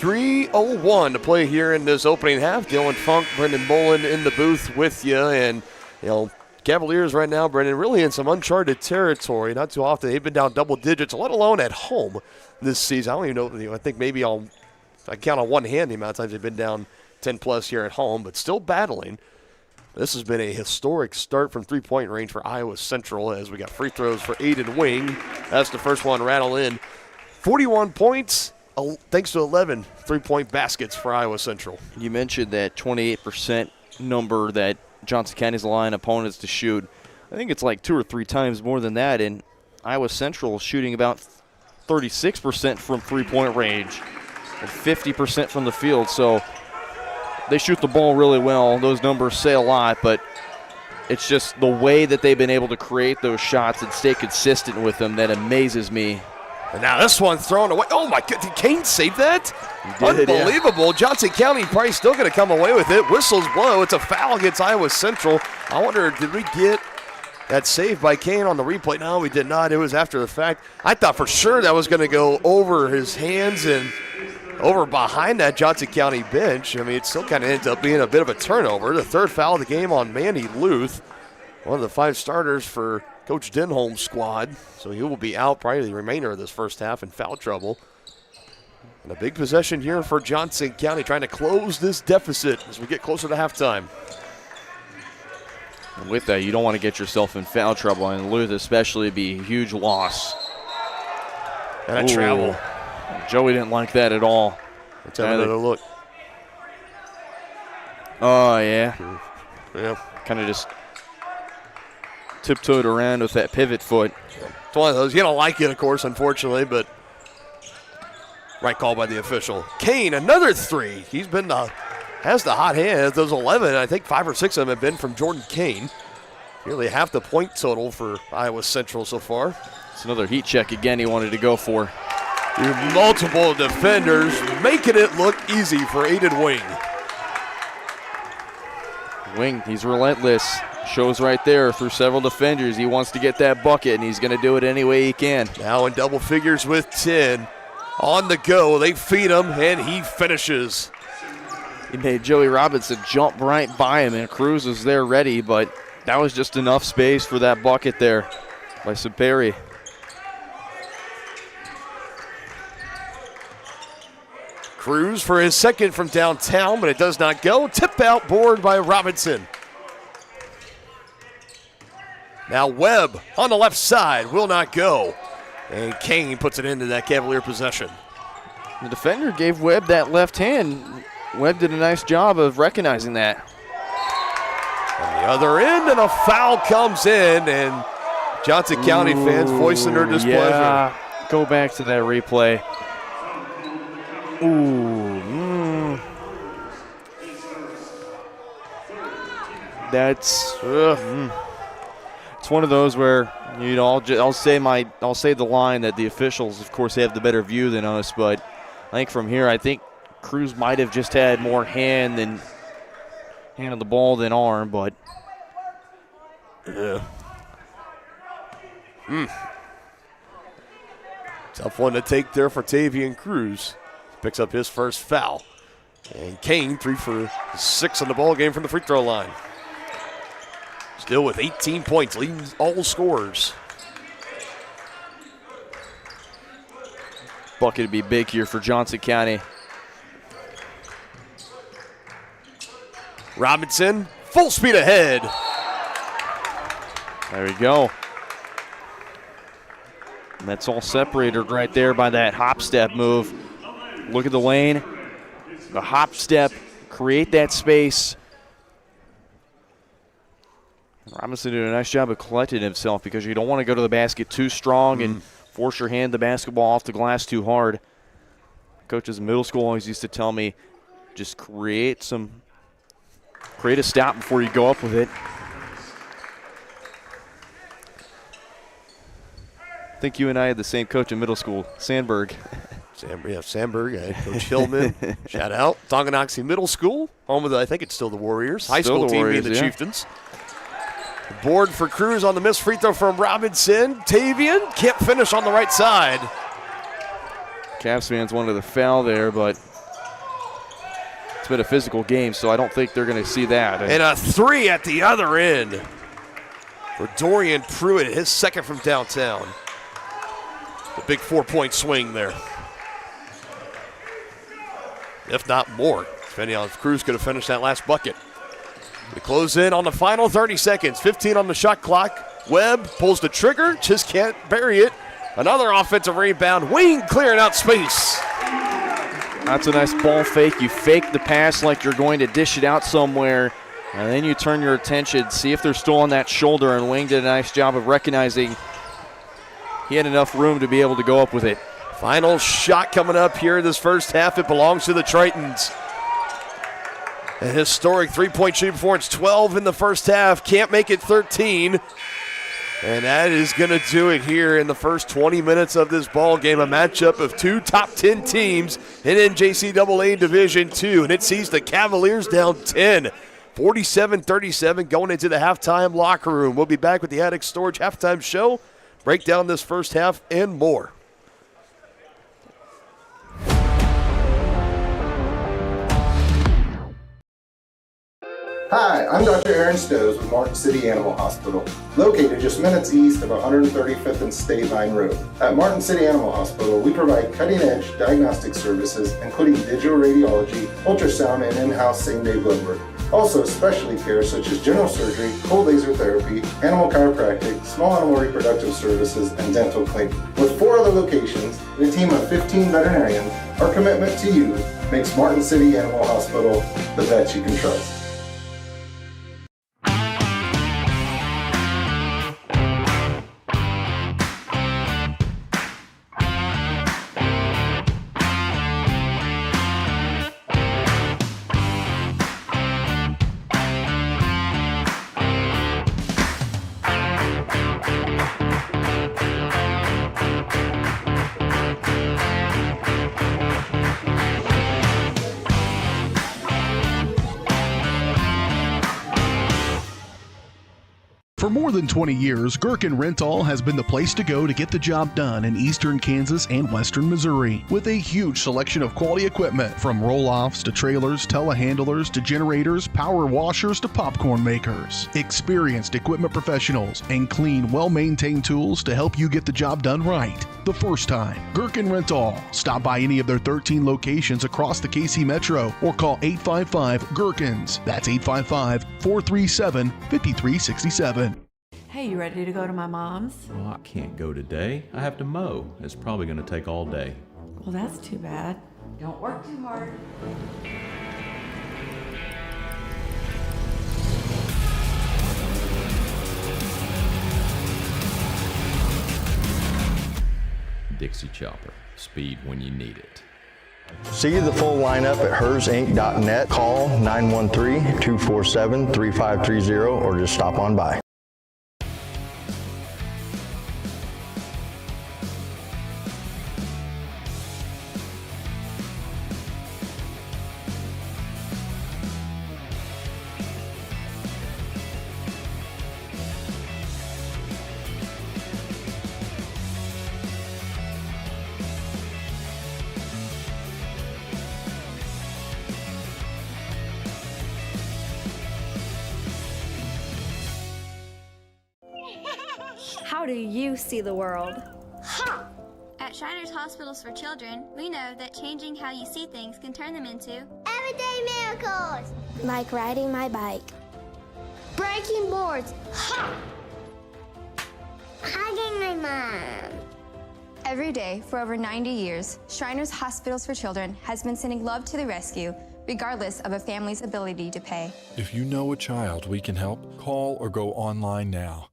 .301 to play here in this opening half. Dylan Funk, Brendan Bolin in the booth with you. And, Cavaliers right now, Brendan, really in some uncharted territory. Not too often they've been down double digits, let alone at home this season. I don't even know. I think maybe I count on one hand the amount of times they've been down 10-plus here at home, but still battling. This has been a historic start from three-point range for Iowa Central as we got free throws for Aiden Wing. That's the first one rattle in. 41 points. Thanks to 11 three-point baskets for Iowa Central. You mentioned that 28% number that Johnson County's allowing opponents to shoot. I think it's like 2 or 3 times more than that, and Iowa Central shooting about 36% from three-point range and 50% from the field. So they shoot the ball really well. Those numbers say a lot, but it's just the way that they've been able to create those shots and stay consistent with them that amazes me. And now this one thrown away. Oh, my God. Did Kane save that? Unbelievable. Yeah. Johnson County probably still going to come away with it. Whistles blow. It's a foul against Iowa Central. I wonder, did we get that save by Kane on the replay? No, we did not. It was after the fact. I thought for sure that was going to go over his hands, and over behind that Johnson County bench. I mean, it still kind of ends up being a bit of a turnover. The third foul of the game on Manny Luth, one of the 5 starters for Coach Denholm's squad. So he will be out probably the remainder of this first half in foul trouble. And a big possession here for Johnson County, trying to close this deficit as we get closer to halftime. And with that, you don't want to get yourself in foul trouble, and Luth especially be a huge loss. And a travel. Joey didn't like that at all. Let's have another look. Oh, yeah. Yeah. Kind of just tiptoed around with that pivot foot. It's one of those. You don't like it, of course, unfortunately, but right call by the official. Kane, another 3. He's been has the hot hand. Those 11, I think 5 or 6 of them have been from Jordan Kane. Nearly half the point total for Iowa Central so far. It's another heat check again he wanted to go for. Multiple defenders making it look easy for Aiden Wing. Wing, he's relentless. Shows right there through several defenders. He wants to get that bucket, and he's going to do it any way he can. Now in double figures with 10. On the go, they feed him, and he finishes. He made Joey Robinson jump right by him, and Cruz was there ready, but that was just enough space for that bucket there by Saperi. Cruz for his second from downtown, but it does not go. Tip out board by Robinson. Now Webb on the left side, will not go. And Kane puts it into that Cavalier possession. The defender gave Webb that left hand. Webb did a nice job of recognizing that. On the other end, and a foul comes in, and Johnson County fans voicing their displeasure. Yeah, go back to that replay. Ooh. That's it's one of those where, you know, I'll say the line that the officials, of course, have the better view than us, but I think from here, I think Cruz might have just had more hand on the ball than arm, but yeah. Tough one to take there for Tavian Cruz. Picks up his first foul. And Kane, 3 for 6 on the ball game from the free throw line. Still with 18 points, leading all scorers. Bucket would be big here for Johnson County. Robinson, full speed ahead. There we go. And that's all separated right there by that hop step move. Look at the lane, the hop step, create that space. Robinson did a nice job of collecting himself because you don't want to go to the basket too strong and force your hand the basketball off the glass too hard. Coaches in middle school always used to tell me, just create a stop before you go up with it. I think you and I had the same coach in middle school, Sandberg. Sandberg, Coach Hillman. Shout out. Tonganoxie Middle School, home of I think it's still the Warriors. High school team being the Chieftains. Board for Cruz on the missed free throw from Robinson. Tavian can't finish on the right side. Cavs fans wanted the foul there, but it's been a physical game, so I don't think they're going to see that. And a 3 at the other end for Dorian Pruitt, his second from downtown. The big 4-point swing there. If not more, depending on if Cruz could have finished that last bucket. We close in on the final 30 seconds. 15 on the shot clock. Webb pulls the trigger, just can't bury it. Another offensive rebound. Wing clearing out space. That's a nice ball fake. You fake the pass like you're going to dish it out somewhere, and then you turn your attention, see if they're still on that shoulder, and Wing did a nice job of recognizing he had enough room to be able to go up with it. Final shot coming up here this first half. It belongs to the Tritons. A historic three-point shooting performance, 12 in the first half. Can't make it 13. And that is going to do it here in the first 20 minutes of this ball game. A matchup of 2 top 10 teams in NJCAA Division II. And it sees the Cavaliers down 10. 47-37 going into the halftime locker room. We'll be back with the Attic Storage halftime show. Break down this first half and more. Hi, I'm Dr. Aaron Stowe with Martin City Animal Hospital, located just minutes east of 135th and State Line Road. At Martin City Animal Hospital, we provide cutting-edge diagnostic services, including digital radiology, ultrasound, and in-house same-day blood work. Also, specialty care such as general surgery, cold laser therapy, animal chiropractic, small animal reproductive services, and dental cleaning. With 4 other locations and a team of 15 veterinarians, our commitment to you makes Martin City Animal Hospital the vet you can trust. For more than 20 years, Gherkin Rental has been the place to go to get the job done in eastern Kansas and western Missouri. With a huge selection of quality equipment, from roll-offs to trailers, telehandlers to generators, power washers to popcorn makers. Experienced equipment professionals and clean, well-maintained tools to help you get the job done right the first time. Gherkin Rental. Stop by any of their 13 locations across the KC Metro or call 855-GHERKINS. That's 855-437-5367. Hey, you ready to go to my mom's? Oh, I can't go today. I have to mow. It's probably going to take all day. Well, that's too bad. Don't work too hard. Dixie Chopper. Speed when you need it. See the full lineup at hersinc.net. Call 913-247-3530 or just stop on by. How do you see the world? At Shriners Hospitals for Children, we know that changing how you see things can turn them into Everyday miracles. Like riding my bike. Breaking boards. Hugging my mom. Every day for over 90 years, Shriners Hospitals for Children has been sending love to the rescue, regardless of a family's ability to pay. If you know a child we can help, call or go online now.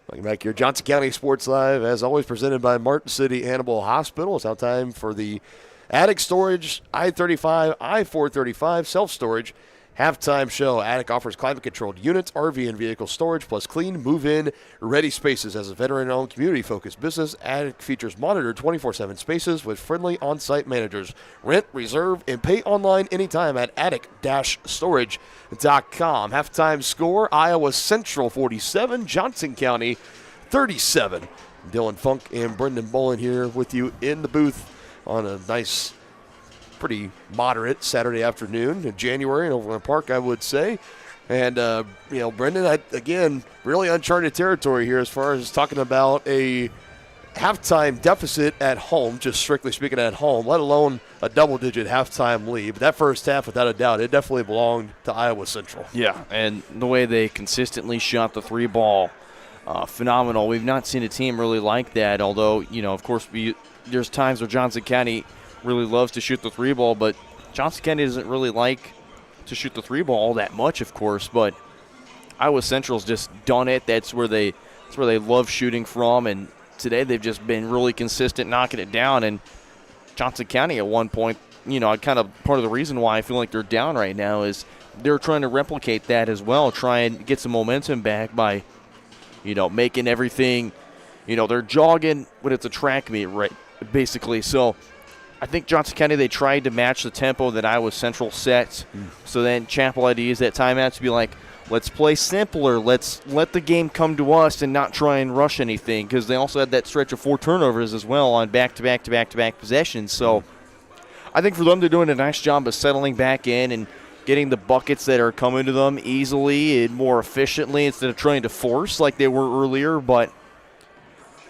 Welcome back here. Johnson County Sports Live, as always, presented by Martin City Animal Hospital. It's now time for the Attic Storage I-35, I-435 self-storage halftime show. Attic offers climate-controlled units, RV and vehicle storage, plus clean, move-in, ready spaces. As a veteran-owned, community-focused business, Attic features monitored 24/7 spaces with friendly on-site managers. Rent, reserve, and pay online anytime at attic-storage.com. Halftime score, Iowa Central 47, Johnson County 37. Dylan Funk and Brendan Bolin here with you in the booth on a nice, pretty moderate Saturday afternoon in January in Overland Park, I would say. And, Brendan, again, really uncharted territory here as far as talking about a halftime deficit at home, just strictly speaking at home, let alone a double-digit halftime lead. But that first half, without a doubt, it definitely belonged to Iowa Central. Yeah, and the way they consistently shot the three ball, phenomenal. We've not seen a team really like that, although, of course, there's times where Johnson County really loves to shoot the three ball, but Johnson County doesn't really like to shoot the three ball all that much, of course, but Iowa Central's just done it. That's where they love shooting from, and today they've just been really consistent knocking it down. And Johnson County at one point, kind of part of the reason why I feel like they're down right now is they're trying to replicate that as well, try and get some momentum back by, making everything, they're jogging, but it's a track meet, right, basically. So I think Johnson County, they tried to match the tempo that Iowa Central set. So then Chapel had to use that timeout to be like, let's play simpler. Let's let the game come to us and not try and rush anything, because they also had that stretch of 4 turnovers as well on back-to-back possessions. So I think for them, they're doing a nice job of settling back in and getting the buckets that are coming to them easily and more efficiently instead of trying to force like they were earlier. But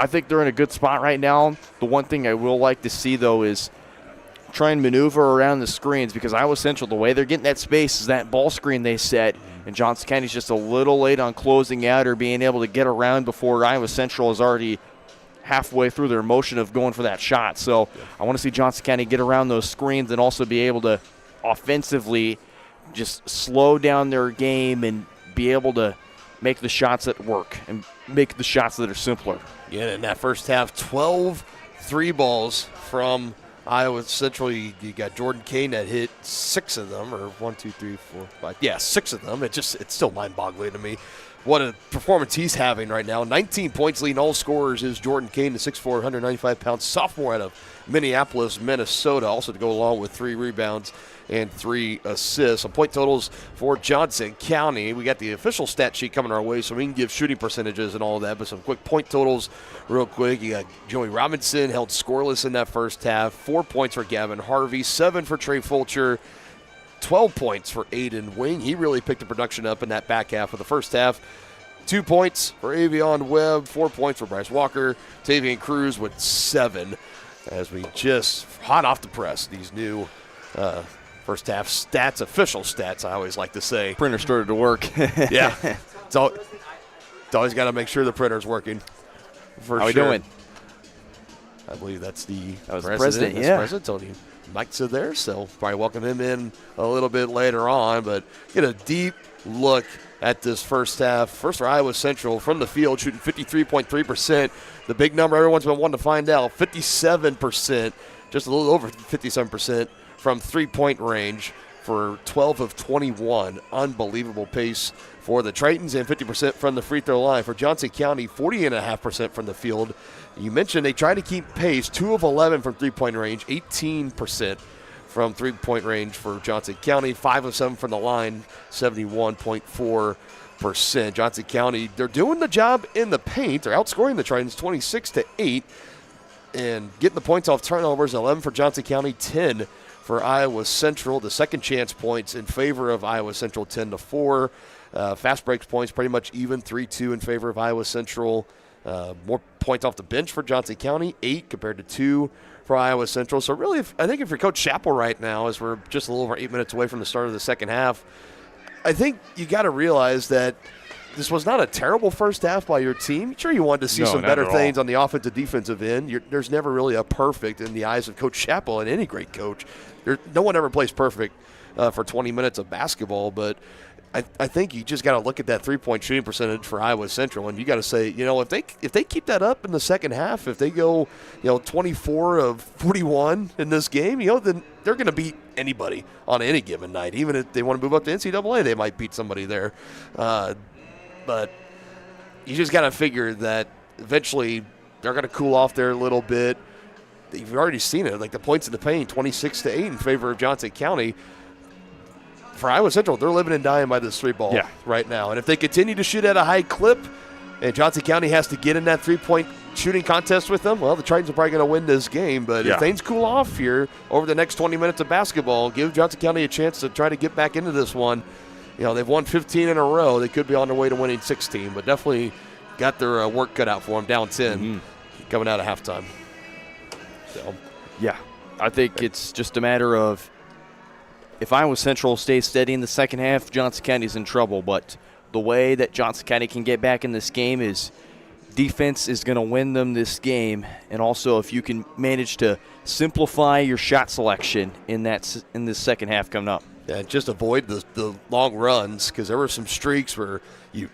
I think they're in a good spot right now. The one thing I will like to see, though, is try and maneuver around the screens, because Iowa Central, the way they're getting that space is that ball screen they set, and Johnson County's just a little late on closing out or being able to get around before Iowa Central is already halfway through their motion of going for that shot. So I want to see Johnson County get around those screens and also be able to offensively just slow down their game and be able to make the shots that work and make the shots that are simpler. Yeah, in that first half, 12 three balls from Iowa Central. You got Jordan Kane that hit 6 of them, or 1, 2, 3, 4, 5. Yeah, 6 of them. It's still mind-boggling to me what a performance he's having right now. 19 points leading all scorers is Jordan Kane, the 6'4", 195-pound sophomore out of Minneapolis, Minnesota, also to go along with 3 rebounds and 3 assists. Some point totals for Johnson County. We got the official stat sheet coming our way, so we can give shooting percentages and all that, but some quick point totals real quick. You got Joey Robinson held scoreless in that first half. 4 points for Gavin Harvey, 7 for Trey Fulcher, 12 points for Aiden Wing. He really picked the production up in that back half of the first half. 2 points for Avion Webb, 4 points for Bryce Walker. Tavian Cruz with 7, as we just hot off the press, these new first half stats, official stats, I always like to say. Printer started to work. Yeah. It's always got to make sure the printer's working. For How we sure. doing? I believe that's the president. That's Yeah. President Tony Mike's there, so probably welcome him in a little bit later on. But get a deep look at this first half. First for Iowa Central from the field, shooting 53.3%. The big number everyone's been wanting to find out, 57%, just a little over 57% from three-point range for 12 of 21. Unbelievable pace for the Tritons, and 50% from the free throw line. For Johnson County, 40.5% from the field. You mentioned they try to keep pace, 2 of 11 from three-point range, 18% from three-point range for Johnson County, 5 of 7 from the line, 71.4%. Johnson County, they're doing the job in the paint. They're outscoring the Tritons 26-8 and getting the points off turnovers, 11 for Johnson County, 10 for Iowa Central. The second chance points in favor of Iowa Central, 10-4. Fast breaks points pretty much even, 3-2 in favor of Iowa Central. More points off the bench for Johnson County, 8 compared to 2 for Iowa Central. So really, I think if you're Coach Chappell right now, as we're just a little over 8 minutes away from the start of the second half, I think you got to realize that this was not a terrible first half by your team. Sure, you wanted to see some better things on the offensive defensive end. There's never really a perfect in the eyes of Coach Chappell and any great coach. No one ever plays perfect for 20 minutes of basketball, but I think you just got to look at that three-point shooting percentage for Iowa Central, and you got to say, if they keep that up in the second half, if they go, 24 of 41 in this game, then they're going to beat anybody on any given night. Even if they want to move up to NCAA, they might beat somebody there. But you just got to figure that eventually they're going to cool off there a little bit. You've already seen it, like the points in the paint, 26-8 in favor of Johnson County. For Iowa Central, they're living and dying by this 3-ball right now. And if they continue to shoot at a high clip and Johnson County has to get in that three-point shooting contest with them, well, the Tritons are probably going to win this game. But if things cool off here over the next 20 minutes of basketball, give Johnson County a chance to try to get back into this one. They've won 15 in a row. They could be on their way to winning 16, but definitely got their work cut out for them, down 10 coming out of halftime. So, I think it's just a matter of if Iowa Central stays steady in the second half, Johnson County's in trouble. But the way that Johnson County can get back in this game is defense is going to win them this game. And also if you can manage to simplify your shot selection in this second half coming up. Yeah, just avoid the long runs, because there were some streaks where you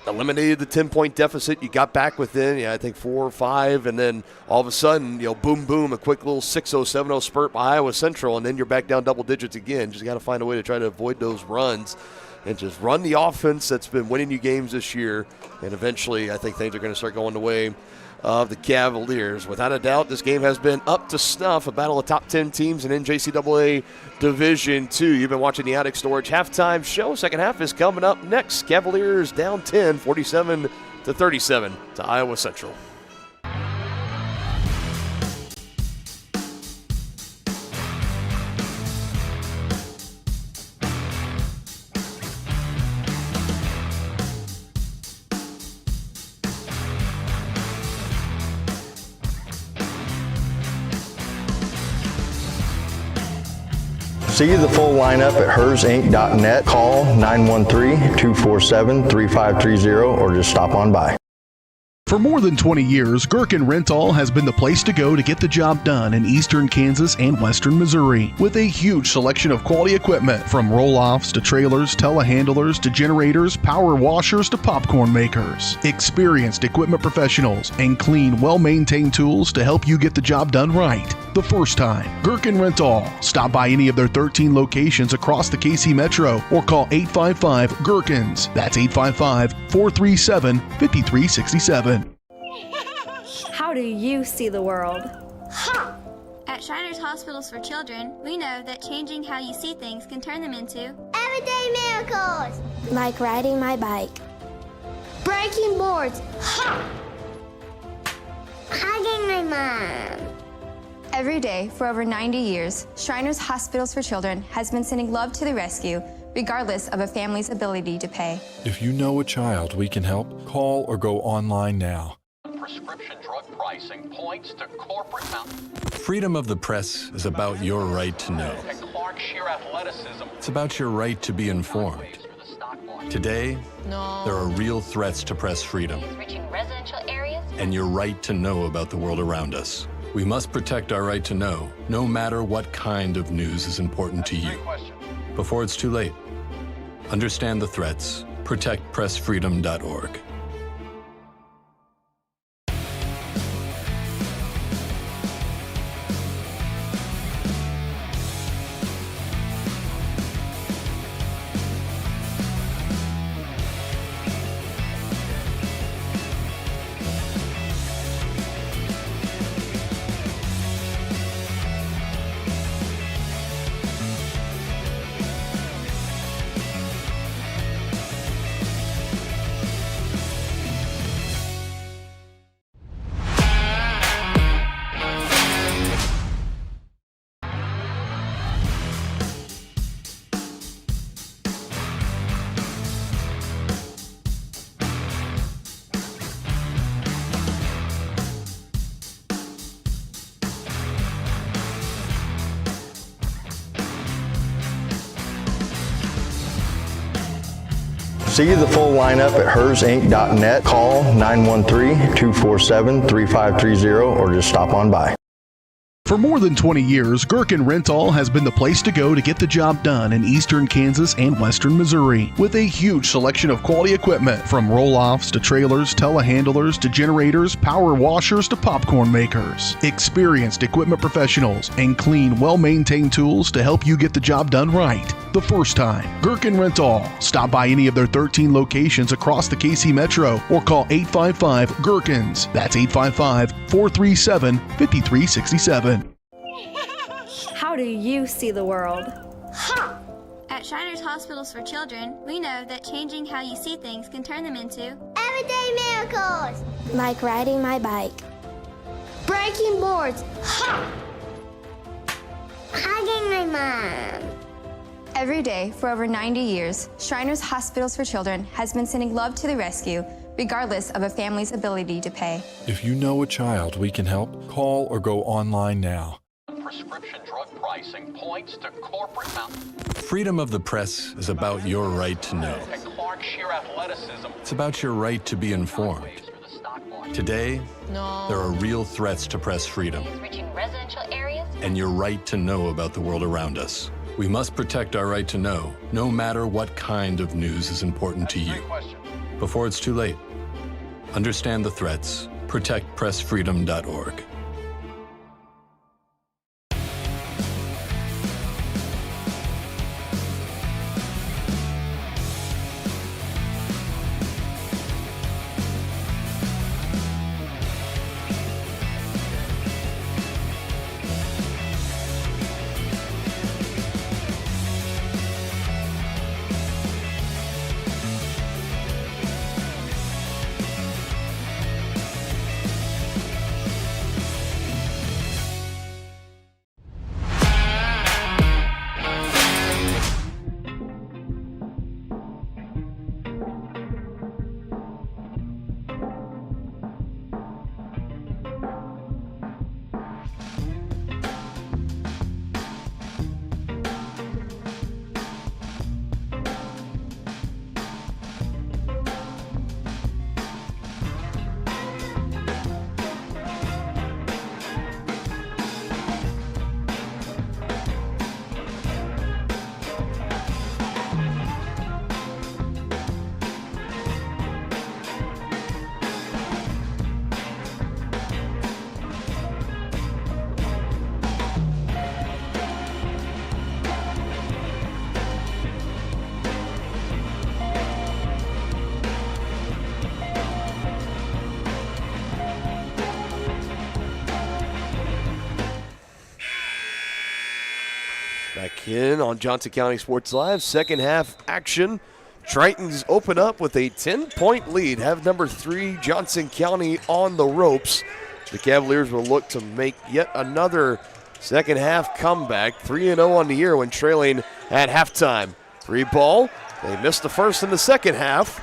eliminated the 10-point deficit. You got back within, I think 4 or 5, and then all of a sudden, boom, boom, a quick little 6-0, 7-0 spurt by Iowa Central, and then you're back down double digits again. Just got to find a way to try to avoid those runs and just run the offense that's been winning you games this year, and eventually I think things are going to start going the way of the Cavaliers. Without a doubt, this game has been up to snuff, a battle of top 10 teams in NJCAA Division II. You've been watching the Attic Storage halftime show. Second half is coming up next. Cavaliers down 10, 47-37 to Iowa Central. See the full lineup at hersinc.net. Call 913-247-3530 or just stop on by. For more than 20 years, Gherkin Rental has been the place to go to get the job done in eastern Kansas and western Missouri. With a huge selection of quality equipment, from roll-offs to trailers, telehandlers to generators, power washers to popcorn makers. Experienced equipment professionals and clean, well-maintained tools to help you get the job done right the first time. Gherkin Rental. Stop by any of their 13 locations across the KC Metro or call 855-GHERKINS. That's 855-437-5367. How do you see the world? At Shriners Hospitals for Children, we know that changing how you see things can turn them into Everyday miracles. Like riding my bike. Breaking boards. Hugging my mom. Every day for over 90 years, Shriners Hospitals for Children has been sending love to the rescue, regardless of a family's ability to pay. If you know a child we can help, call or go online now. Prescription drug pricing points to corporate mountain. Freedom of the press is about your right to know. And Clark sheer athleticism. It's about your right to be informed. Today, there are real threats to press freedom. Reaching residential areas. And your right to know about the world around us. We must protect our right to know, no matter what kind of news is important to you. Before it's too late, understand the threats. ProtectPressFreedom.org. See the full lineup at hersinc.net. Call 913-247-3530 or just stop on by. For more than 20 years, Gherkin Rental has been the place to go to get the job done in eastern Kansas and western Missouri. With a huge selection of quality equipment, from roll-offs to trailers, telehandlers to generators, power washers to popcorn makers. Experienced equipment professionals and clean, well-maintained tools to help you get the job done right the first time. Gherkin Rental. Stop by any of their 13 locations across the KC Metro or call 855-GHERKINS. That's 855-437-5367. How do you see the world? At Shriners Hospitals for Children, we know that changing how you see things can turn them into Everyday miracles. Like riding my bike. Breaking boards. Hugging my mom. Every day for over 90 years, Shriners Hospitals for Children has been sending love to the rescue, regardless of a family's ability to pay. If you know a child we can help, call or go online now. Prescription drug pricing points to corporate mountain. Freedom of the press is about your right to know. And Clark sheer athleticism. It's about your right to be informed. Today, there are real threats to press freedom. Reaching residential areas. And your right to know about the world around us. We must protect our right to know, no matter what kind of news is important to you. Before it's too late, understand the threats. ProtectPressFreedom.org. Back in on Johnson County Sports Live, second half action. Tritons open up with a 10-point lead, have number 3 Johnson County on the ropes. The Cavaliers will look to make yet another second half comeback, 3-0 on the year when trailing at halftime. 3 ball, they missed the first in the second half.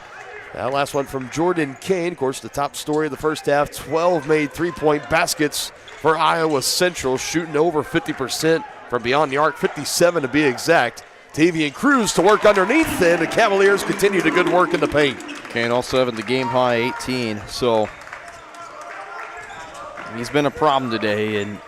That last one from Jordan Kane, of course the top story of the first half, 12 made 3-point baskets for Iowa Central, shooting over 50% from beyond the arc, 57 to be exact. Tavian Cruz to work underneath, and the Cavaliers continue the good work in the paint. Kane also having the game high 18, so he's been a problem today, and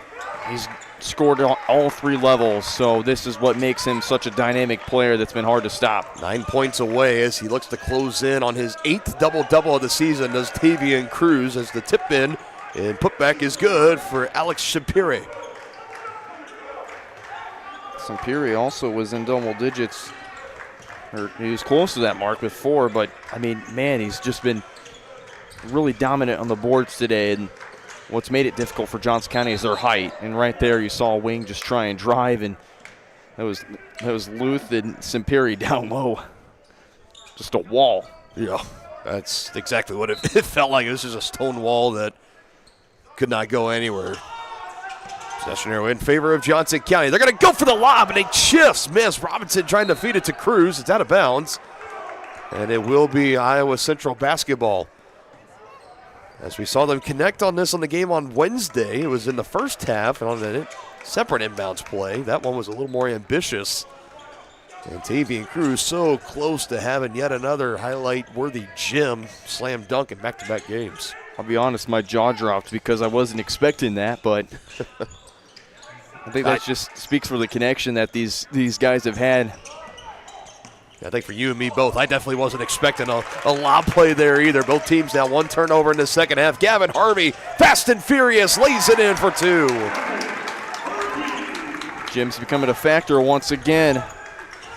he's scored on all 3 levels, so this is what makes him such a dynamic player that's been hard to stop. 9 points away as he looks to close in on his 8th double-double of the season, does Tavian Cruz, as the tip-in and putback is good for Alex Shapiri. Sampiri also was in double digits, or he was close to that mark with 4, but I mean, man, he's just been really dominant on the boards today, and what's made it difficult for Johnson County is their height, and right there you saw Wing just try and drive, and that was Luth and Sampiri down low. Just a wall. Yeah, that's exactly what it felt like. It was just a stone wall that could not go anywhere. Possession arrow in favor of Johnson County. They're going to go for the lob, and they just miss. Robinson trying to feed it to Cruz. It's out of bounds, and it will be Iowa Central basketball. As we saw them connect on this on the game on Wednesday, it was in the first half and on a separate inbounds play. That one was a little more ambitious. And Tavian Cruz so close to having yet another highlight-worthy gym slam dunk in back-to-back games. I'll be honest, my jaw dropped because I wasn't expecting that, but I think that just speaks for the connection that these guys have had. I think for you and me both, I definitely wasn't expecting a lob play there either. Both teams now 1 turnover in the second half. Gavin Harvey, fast and furious, lays it in for 2. Jim's becoming a factor once again.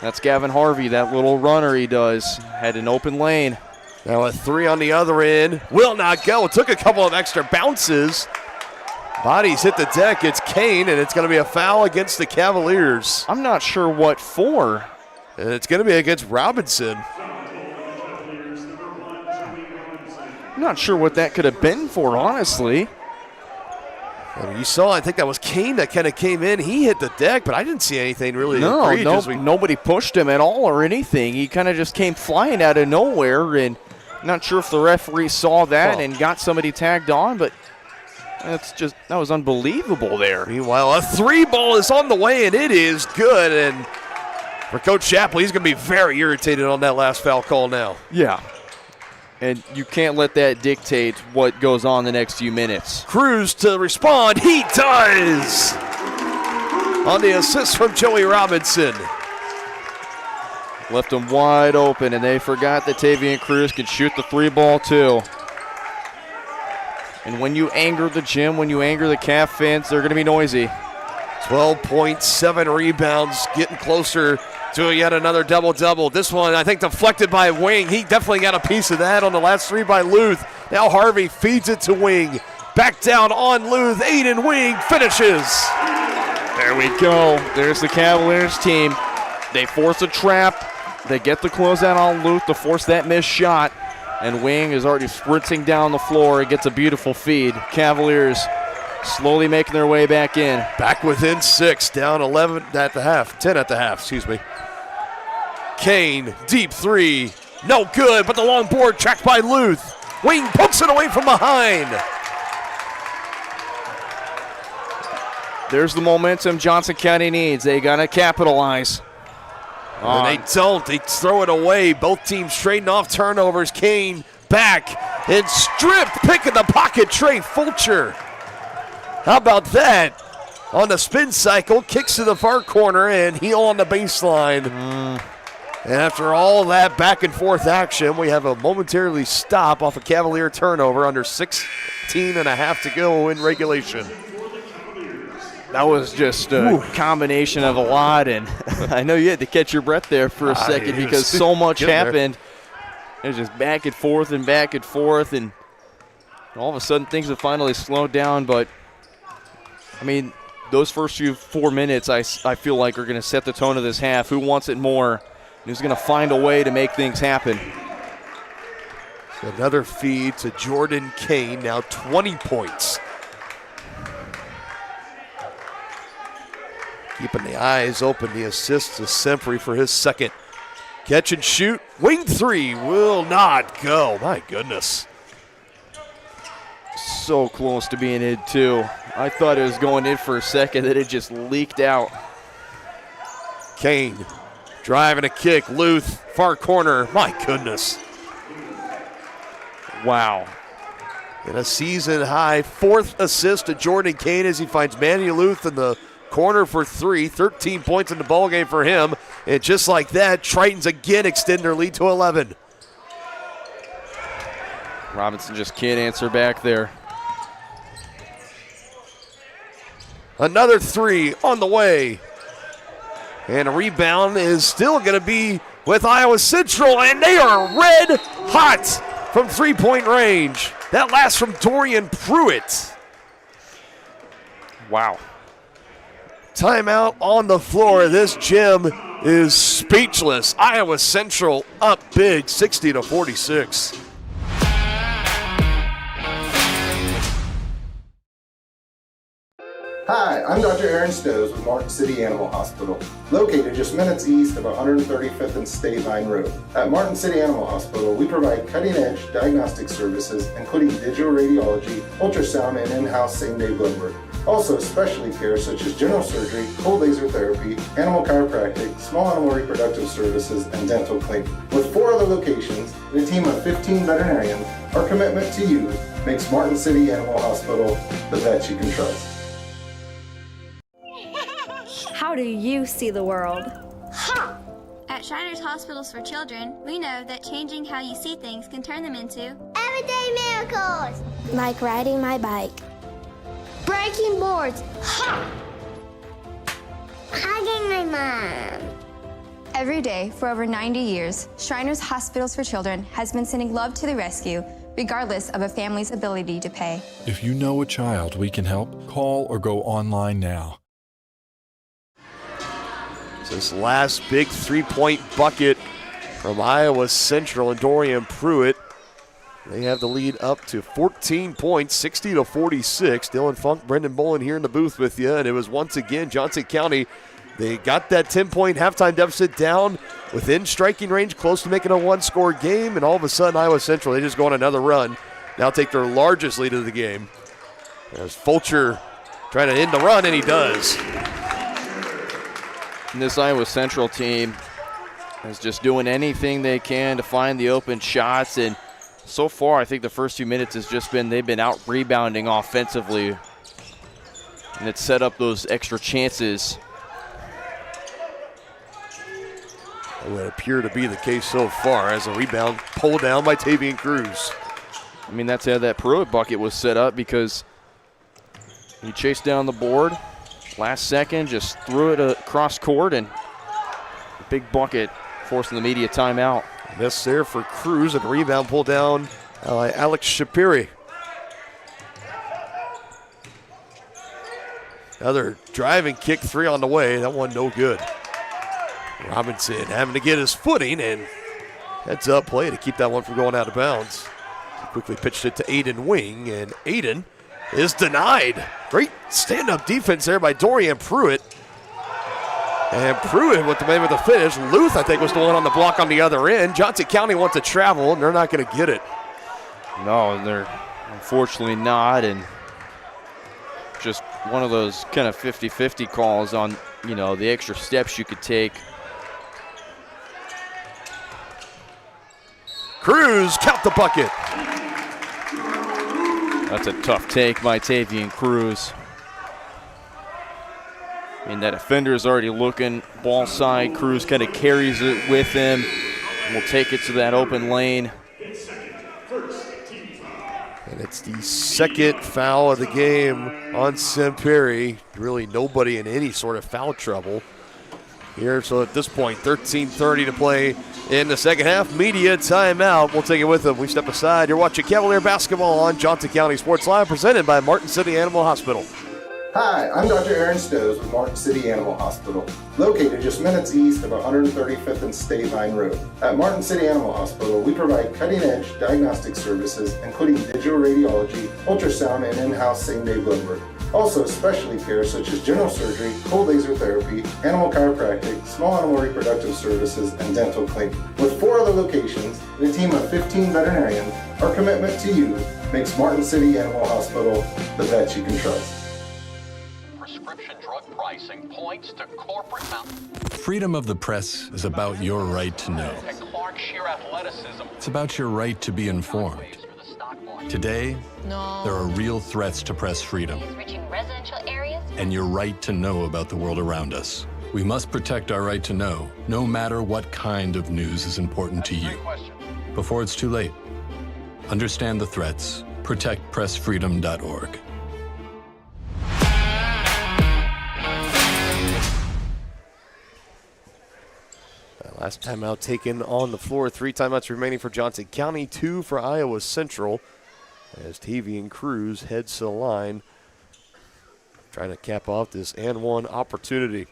That's Gavin Harvey, that little runner he does. Had an open lane. Now a 3 on the other end. Will not go. Took a couple of extra bounces. Bodies hit the deck. It's Kane, and it's going to be a foul against the Cavaliers. I'm not sure what for. And it's going to be against Robinson. I'm not sure what that could have been for, honestly. I mean, you saw, I think that was Kane that kind of came in. He hit the deck, but I didn't see anything really egregious. Nobody pushed him at all or anything. He kind of just came flying out of nowhere, and not sure if the referee saw that and got somebody tagged on, but that was unbelievable there. Meanwhile, a 3 ball is on the way, and it is good. And for Coach Shapley, he's going to be very irritated on that last foul call now. Yeah. And you can't let that dictate what goes on the next few minutes. Cruz to respond. He does! On the assist from Joey Robinson. Left them wide open, and they forgot that Tavian Cruz could shoot the 3 ball too. And when you anger the gym, when you anger the Cav fans, they're going to be noisy. 12.7 rebounds, getting closer to yet another double-double. This one, I think, deflected by Wing. He definitely got a piece of that on the last 3 by Luth. Now Harvey feeds it to Wing. Back down on Luth. Aiden Wing finishes. There we go. There's the Cavaliers team. They force a trap. They get the closeout on Luth to force that missed shot. And Wing is already sprinting down the floor. It gets a beautiful feed. Cavaliers slowly making their way back in. Back within 6, down 11 at the half, 10 at the half, excuse me. Kane, deep 3, no good, but the long board tracked by Luth. Wing pokes it away from behind. There's the momentum Johnson County needs. They got to capitalize. And they don't. They throw it away. Both teams trading off turnovers. Kane back and stripped, picking the pocket. Trey Fulcher. How about that? On the spin cycle, kicks to the far corner, and heel on the baseline. And after all that back and forth action, we have a momentarily stop off a Cavalier turnover under 16 and a half to go in regulation. That was just a combination of a lot, and I know you had to catch your breath there for a second because so much happened. It was just back and forth, and all of a sudden things have finally slowed down. But, I mean, those first 4 minutes, I feel like, are going to set the tone of this half. Who wants it more? And who's going to find a way to make things happen? Another feed to Jordan Kane, now 20 points. Keeping the eyes open, the assist to Sempri for his second. Catch and shoot, wing three will not go. My goodness. So close to being in, too. I thought it was going in for a second, then it just leaked out. Kane driving a kick, Luth, far corner. My goodness. Wow. And a season-high 4th assist to Jordan Kane as he finds Manny Luth in the corner for 3. 13 points in the ballgame for him. And just like that, Tritons again extend their lead to 11. Robinson just can't answer back there. Another 3 on the way. And a rebound is still going to be with Iowa Central, and they are red hot from three-point range. That last from Dorian Pruitt. Wow. Timeout on the floor. This gym is speechless. Iowa Central up big, 60-46. Hi, I'm Dr. Aaron Stows with Martin City Animal Hospital, located just minutes east of 135th and State Line Road. At Martin City Animal Hospital, we provide cutting-edge diagnostic services, including digital radiology, ultrasound, and in-house same-day blood work. Also, specialty care such as general surgery, cold laser therapy, animal chiropractic, small animal reproductive services, and dental cleaning. With 4 other locations and a team of 15 veterinarians, our commitment to you makes Martin City Animal Hospital the vet you can trust. How do you see the world? At Shriners Hospitals for Children, we know that changing how you see things can turn them into Everyday miracles! Like riding my bike. Breaking boards. Hugging my mom. Every day for over 90 years, Shriners Hospitals for Children has been sending love to the rescue, regardless of a family's ability to pay. If you know a child we can help, call or go online now. This last big three-point bucket from Iowa Central and Dorian Pruitt. They have the lead up to 14 points, 60-46. Dylan Funk, Brendan Bolin here in the booth with you. And it was once again Johnson County. They got that 10-point halftime deficit down within striking range, close to making a one-score game. And all of a sudden, Iowa Central, they just go on another run. Now take their largest lead of the game. There's Fulcher trying to end the run, and he does. And this Iowa Central team is just doing anything they can to find the open shots. And so far, I think the first few minutes has just been they've been out rebounding offensively. And it's set up those extra chances. It would appear to be the case so far as a rebound pulled down by Tavian Cruz. I mean, that's how that Pruitt bucket was set up because he chased down the board. Last second, just threw it across court, and a big bucket forcing the media timeout. Miss there for Cruz, and rebound pulled down by Alex Shapiri. Another driving kick, 3 on the way. That one no good. Robinson having to get his footing, and heads up play to keep that one from going out of bounds. He quickly pitched it to Aiden Wing, and Aiden is denied. Great stand-up defense there by Dorian Pruitt. And Pruitt with the finish. Luth, I think, was the one on the block on the other end. Johnson County wants to travel, and they're not going to get it. No, they're unfortunately not. And just one of those kind of 50-50 calls on, the extra steps you could take. Cruz, count the bucket. That's a tough take by Tavian Cruz. I mean, that defender is already looking ball side. Cruz kind of carries it with him. Will take it to that open lane. And it's the second foul of the game on Semperi. Really nobody in any sort of foul trouble here. So at this point, 13:30 to play in the second half. Media timeout. We'll take it with them. We step aside. You're watching Cavalier basketball on Johnson County Sports Live, presented by Martin City Animal Hospital. Hi, I'm Dr. Aaron Stows with Martin City Animal Hospital, located just minutes east of 135th and State Line Road. At Martin City Animal Hospital, we provide cutting-edge diagnostic services, including digital radiology, ultrasound, and in-house same-day blood work. Also, specialty care such as general surgery, cold laser therapy, animal chiropractic, small animal reproductive services, and dental cleaning. With 4 other locations and a team of 15 veterinarians, our commitment to you makes Martin City Animal Hospital the vet you can trust. Prescription drug pricing points to corporate mountain. Freedom of the press is about your right to know. And Clark sheer athleticism. It's about your right to be informed. Today, there are real threats to press freedom Reaching residential areas. and your right to know about the world around us. We must protect our right to know, no matter what kind of news is important to you. Before it's too late, understand the threats. ProtectPressFreedom.org. Last timeout taken on the floor. 3 timeouts remaining for Johnson County, 2 for Iowa Central. As TV and Cruz heads to the line, trying to cap off this and one opportunity.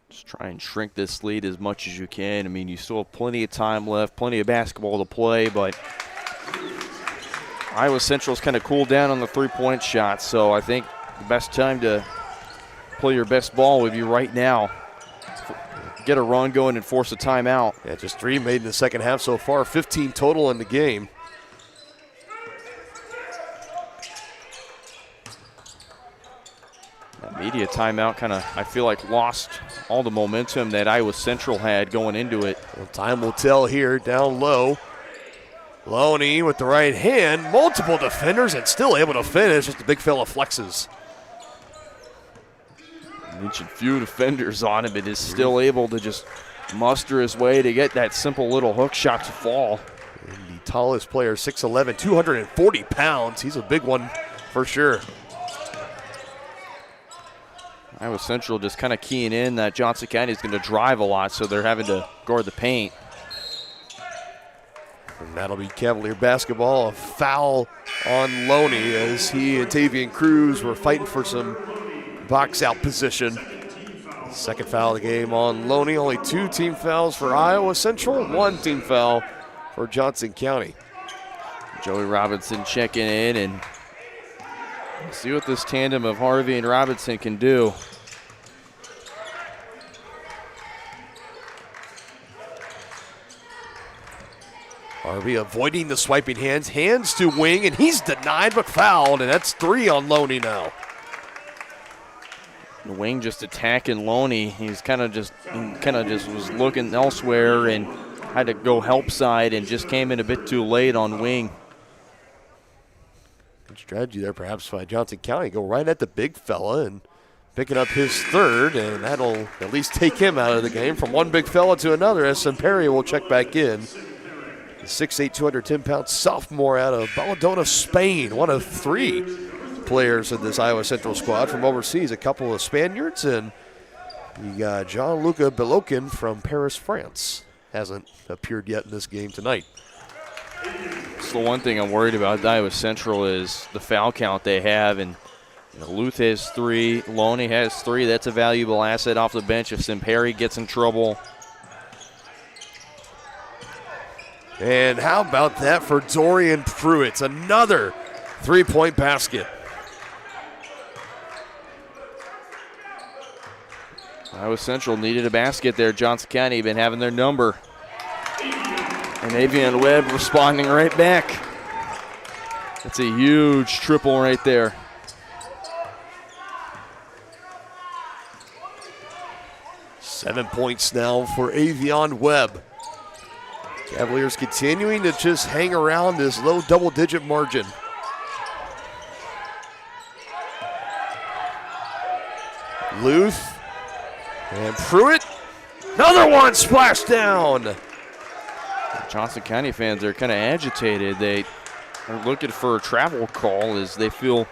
Just try and shrink this lead as much as you can. I mean, you still have plenty of time left, plenty of basketball to play, but Iowa Central's kind of cooled down on the three-point shot, so I think the best time to play your best ball would be right now. Get a run going and force a timeout. Yeah, just 3 made in the second half so far, 15 total in the game. That media timeout kind of, I feel like, lost all the momentum that Iowa Central had going into it. Well, time will tell here, down low. Loney with the right hand, multiple defenders and still able to finish. Just a big fella flexes. Mentioned few defenders on him, but is still able to just muster his way to get that simple little hook shot to fall. And the tallest player, 6'11", 240 pounds. He's a big one for sure. Iowa Central just kind of keying in that Johnson County is going to drive a lot, so they're having to guard the paint. And that'll be Cavalier basketball. A foul on Loney as he and Tavian Cruz were fighting for some box out position. Second foul of the game on Loney. Only 2 team fouls for Iowa Central, 1 team foul for Johnson County. Joey Robinson checking in, and see what this tandem of Harvey and Robinson can do. Harvey avoiding the swiping hands. Hands to Wing, and he's denied but fouled, and that's 3 on Loney now. Wing just attacking Loney. He's kind of just was looking elsewhere and had to go help side and just came in a bit too late on Wing. Good strategy there perhaps by Johnson County. Go right at the big fella and picking up his 3rd, and that'll at least take him out of the game from one big fella to another as Samperi will check back in. The 6'8", 210-pound sophomore out of Balladona, Spain, one of 3 players in this Iowa Central squad from overseas. A couple of Spaniards, and you got Gianluca Belokin from Paris, France. Hasn't appeared yet in this game tonight. So one thing I'm worried about with Iowa Central is the foul count they have, and Luth has 3, Loney has 3. That's a valuable asset off the bench if Samperi gets in trouble. And how about that for Dorian Pruitt? Another 3-point basket. Iowa Central needed a basket there. Johnson County been having their number. And Avian Webb responding right back. That's a huge triple right there. Seven points now for Avian Webb. Cavaliers continuing to just hang around this low double-digit margin. Luth and Pruitt. Another one splashed down. Johnson County fans are kind of agitated. They are looking for a travel call as they feel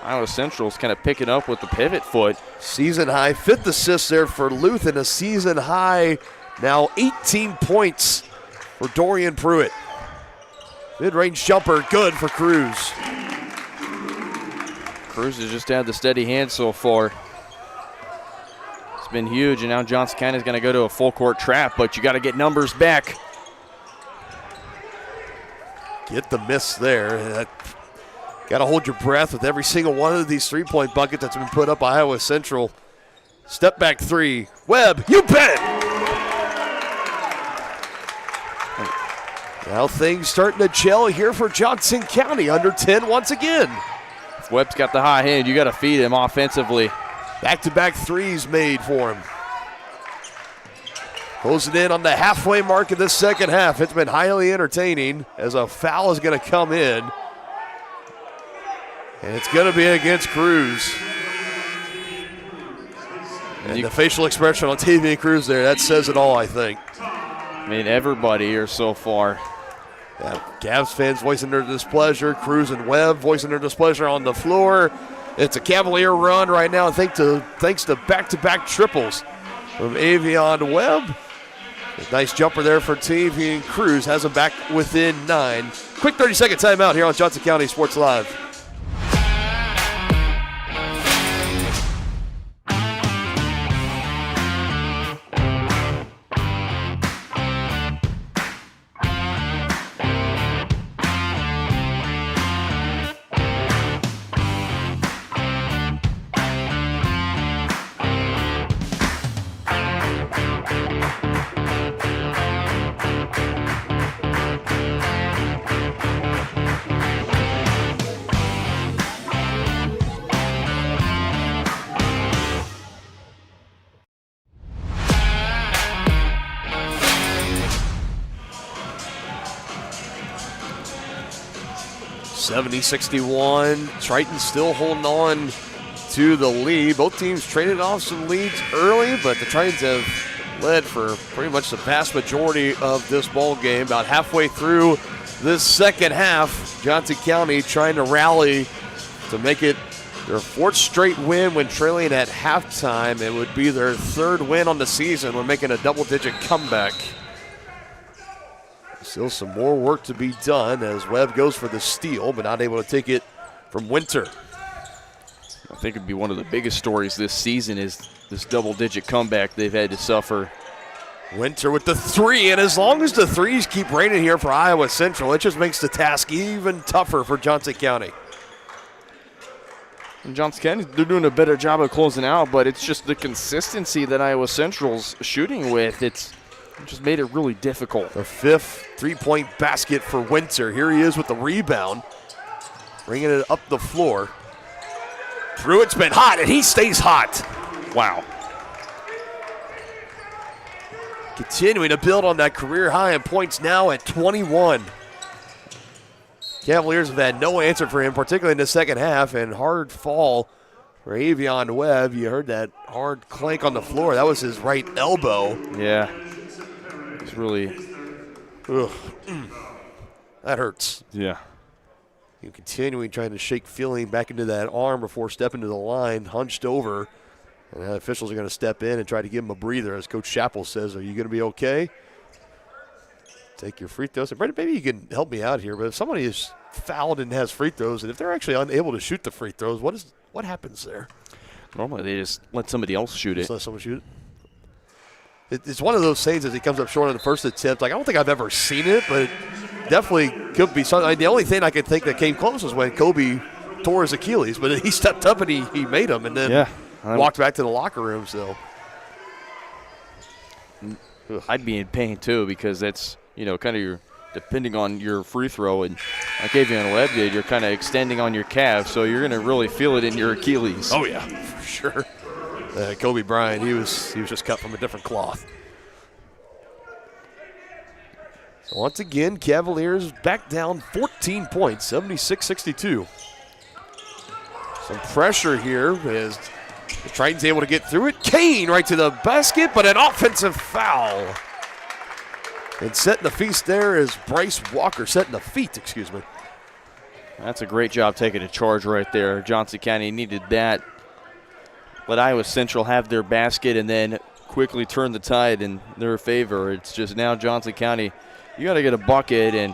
Iowa Central is kind of picking up with the pivot foot. Season high 5th assist there for Luth, and a season high now 18 points for Dorian Pruitt. Mid-range jumper, good for Cruz. Cruz has just had the steady hand so far. It's been huge, and now Johnson County is going to go to a full court trap, but you got to get numbers back. Get the miss there. Got to hold your breath with every single one of these three-point buckets that's been put up by Iowa Central. Step back three. Webb, you bet! Now things starting to gel here for Johnson County. Under 10 once again. If Webb's got the high hand, you got to feed him offensively. Back-to-back threes made for him. Closing in on the halfway mark of this second half. It's been highly entertaining as a foul is going to come in. And it's going to be against Cruz. And the facial expression on TV Cruz there, that says it all, I think. I mean, everybody here so far. Yeah, Cavs fans voicing their displeasure. Cruz and Webb voicing their displeasure on the floor. It's a Cavalier run right now, thanks to back-to-back triples from Avion Webb. A nice jumper there for TV, and Cruz has him back within 9. Quick 30-second timeout here on Johnson County Sports Live. (70-61). Tritons still holding on to the lead. Both teams traded off some leads early, but the Tritons have led for pretty much the vast majority of this ball game. About halfway through this second half, Johnson County trying to rally to make it their 4th straight win when trailing at halftime. It would be their 3rd win on the season when making a double-digit comeback. Still some more work to be done as Webb goes for the steal, but not able to take it from Winter. I think it'd be one of the biggest stories this season is this double-digit comeback they've had to suffer. Winter with the three, and as long as the threes keep raining here for Iowa Central, it just makes the task even tougher for Johnson County. And Johnson County, they're doing a better job of closing out, but it's just the consistency that Iowa Central's shooting with. It just made it really difficult. The 5th three-point basket for Winter. Here he is with the rebound, bringing it up the floor. Pruitt's been hot, and he stays hot. Wow. Continuing to build on that career high in points now at 21. Cavaliers have had no answer for him, particularly in the second half, and hard fall for Avion Webb. You heard that hard clank on the floor. That was his right elbow. Yeah. It's really. Ugh. That hurts. Yeah. You're continuing trying to shake feeling back into that arm before stepping to the line, hunched over. And the officials are going to step in and try to give him a breather. As Coach Chappell says, are you going to be okay? Take your free throws. Brandon, maybe you can help me out here, but if somebody is fouled and has free throws, and if they're actually unable to shoot the free throws, what happens there? Normally they just let somebody else shoot it. Just let someone shoot it? It's one of those things as he comes up short on the first attempt. Like, I don't think I've ever seen it, but it definitely could be something. The only thing I could think that came close was when Kobe tore his Achilles, but he stepped up and he made him and then walked back to the locker room. So I'd be in pain too because that's, kind of your, depending on your free throw, and like Avion Webb did, you're kind of extending on your calf, so you're going to really feel it in your Achilles. Oh, yeah, for sure. Kobe Bryant, he was just cut from a different cloth. So once again, Cavaliers back down 14 points, 76-62. Some pressure here as the Tritons able to get through it. Kane right to the basket, but an offensive foul. And setting the feast there is Bryce Walker, setting the feet, excuse me. That's a great job taking a charge right there. Johnson County needed that. Let Iowa Central have their basket and then quickly turn the tide in their favor. It's just now Johnson County, you got to get a bucket, and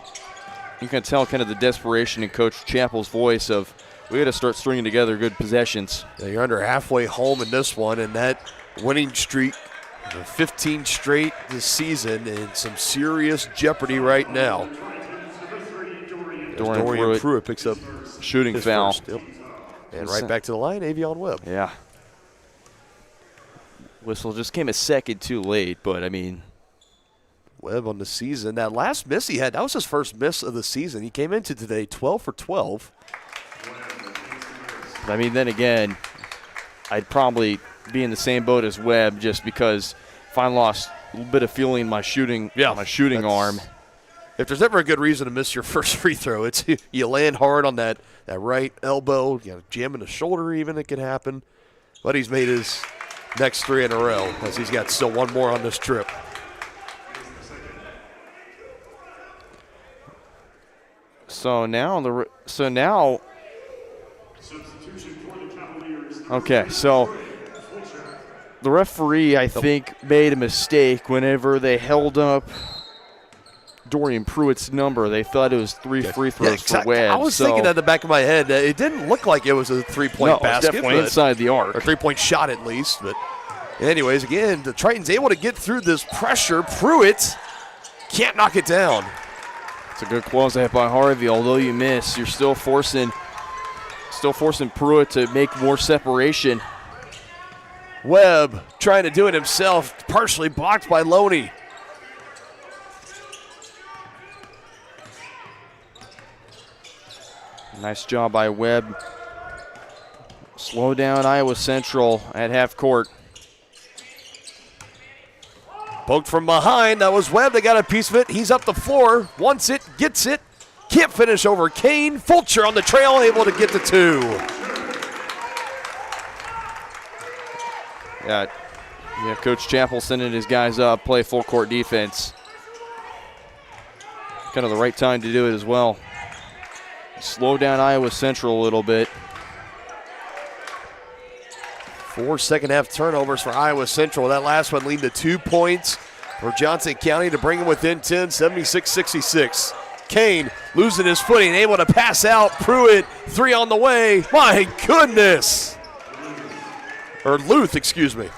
you can tell kind of the desperation in Coach Chappell's voice of, we got to start stringing together good possessions. Yeah, you're under halfway home in this one, and that winning streak, 15 straight this season, in some serious jeopardy right now. Dorian Pruitt picks up shooting foul. First, yep. And right back to the line, Avion Webb. Yeah. Whistle just came a second too late, but I mean, Webb on the season. That last miss he had, that was his first miss of the season. He came into today 12 for 12. I mean, then again, I'd probably be in the same boat as Webb just because if I lost a little bit of feeling in my shooting arm. If there's ever a good reason to miss your first free throw, it's you land hard on that right elbow, jamming the shoulder even, it could happen. But he's made his next 3 in a row as he's got still one more on this trip. So now okay, so the referee, I think, made a mistake whenever they held up Dorian Pruitt's number. They thought it was 3 free throws for Webb. I was thinking at the back of my head, it didn't look like it was a three-point basket. It was definitely inside the arc. Or three-point shot at least. But anyways, again, the Tritons able to get through this pressure. Pruitt can't knock it down. It's a good close-up by Harvey. Although you miss, you're still forcing Pruitt to make more separation. Webb trying to do it himself, partially blocked by Loney. Nice job by Webb. Slow down Iowa Central at half court. Poked from behind. That was Webb. They got a piece of it. He's up the floor. Wants it. Gets it. Can't finish over Kane. Fulcher on the trail, able to get the 2. Yeah, Coach Chappell sending his guys up, play full court defense. Kind of the right time to do it as well. Slow down Iowa Central a little bit. 4 second-half turnovers for Iowa Central. That last one leading to 2 points for Johnson County to bring him within 10, 76-66. Kane losing his footing, able to pass out. Pruitt, 3 on the way. My goodness. Or Luth, excuse me.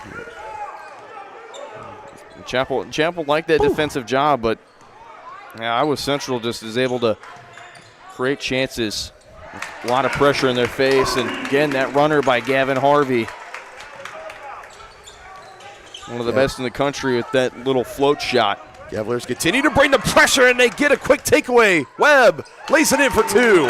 Chappell liked that defensive job, but Iowa Central just is able to create chances. A lot of pressure in their face, and again, that runner by Gavin Harvey. One of the best in the country with that little float shot. Cavaliers continue to bring the pressure, and they get a quick takeaway. Webb lays it in for 2.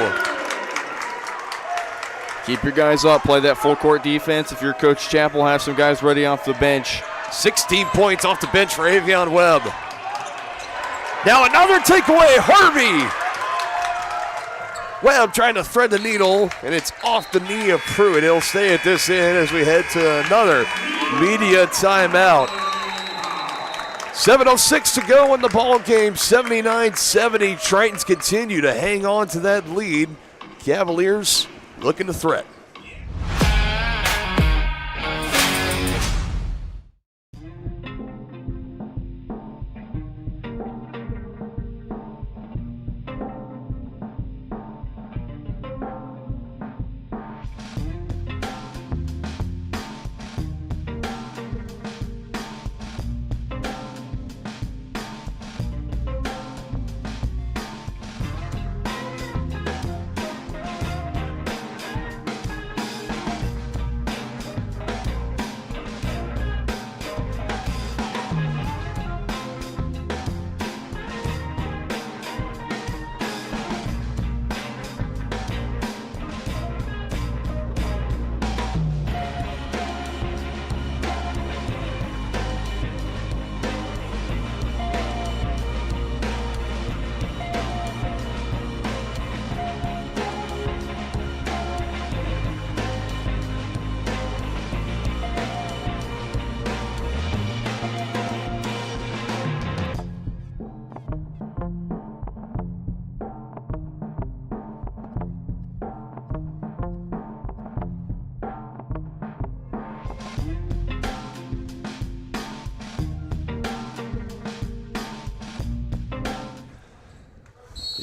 Keep your guys up. Play that full court defense. If you're Coach Chappell, have some guys ready off the bench. 16 points off the bench for Avion Webb. Now another takeaway. Harvey. Webb trying to thread the needle, and it's off the knee of Pruitt. He'll stay at this end as we head to another media timeout. 7:06 to go in the ball game. 79-70. Tritons continue to hang on to that lead. Cavaliers looking to threat.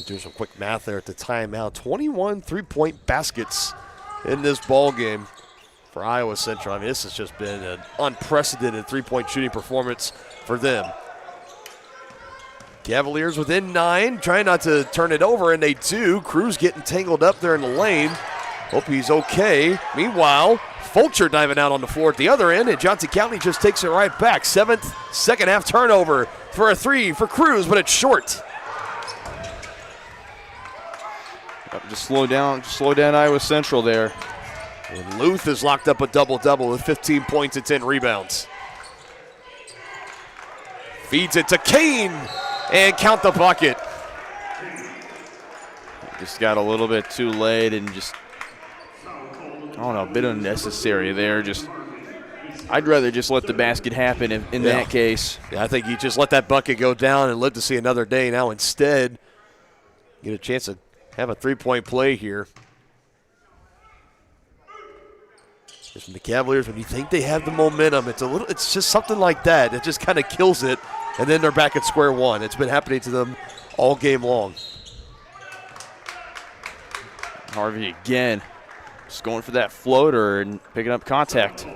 doing some quick math there at the timeout. 21 3-point baskets in this ball game for Iowa Central. I mean, this has just been an unprecedented 3-point shooting performance for them. Cavaliers within 9, trying not to turn it over, and they do. Cruz getting tangled up there in the lane. Hope he's okay. Meanwhile, Fulcher diving out on the floor at the other end, and Johnson County just takes it right back. 7th second half turnover for a 3 for Cruz, but it's short. Just slow down Iowa Central there. And Luth is locked up a double-double with 15 points and 10 rebounds. Feeds it to Kane, and count the bucket. Just got a little bit too late and just, I don't know, a bit unnecessary there. I'd rather just let the basket happen in that case. Yeah, I think you just let that bucket go down and live to see another day. Now instead, get a chance to have a 3-point play here. Just from the Cavaliers, when you think they have the momentum, it's just something like that. It just kind of kills it, and then they're back at square one. It's been happening to them all game long. Harvey again, just going for that floater and picking up contact.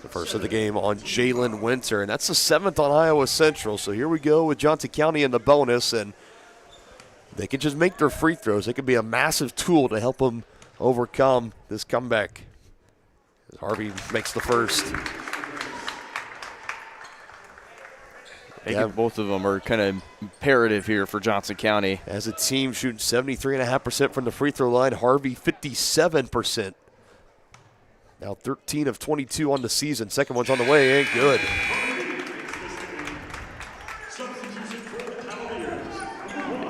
The first of the game on Jalen Winter, and that's the 7th on Iowa Central. So here we go with Johnson County in the bonus, and they can just make their free throws. They can be a massive tool to help them overcome this comeback. Harvey makes the first. I think both of them are kind of imperative here for Johnson County. As a team shooting 73.5% from the free throw line, Harvey 57%. Now 13 of 22 on the season. Second one's on the way, ain't good.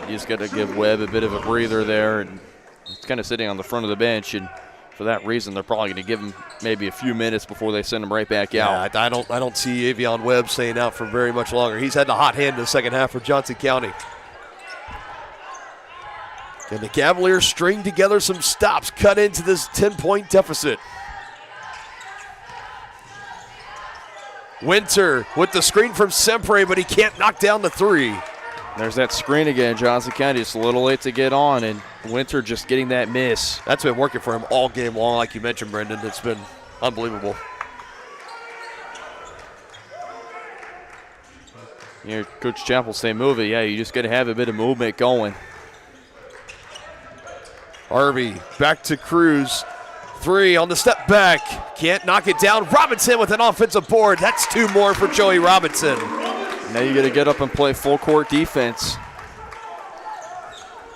You just got to give Webb a bit of a breather there, and he's kind of sitting on the front of the bench, and for that reason, they're probably going to give him maybe a few minutes before they send him right back out. Yeah, I don't see Avion Webb staying out for very much longer. He's had the hot hand in the second half for Johnson County. And the Cavaliers string together some stops, cut into this 10-point deficit. Winter with the screen from Sempre, but he can't knock down the 3. There's that screen again. Johnson County just a little late to get on, and Winter just getting that miss. That's been working for him all game long, like you mentioned, Brendan. It's been unbelievable. You hear Coach Chappell say move it. Yeah, you just got to have a bit of movement going. Harvey back to Cruz. 3 on the step back. Can't knock it down. Robinson with an offensive board. That's 2 more for Joey Robinson. Now you got to get up and play full court defense.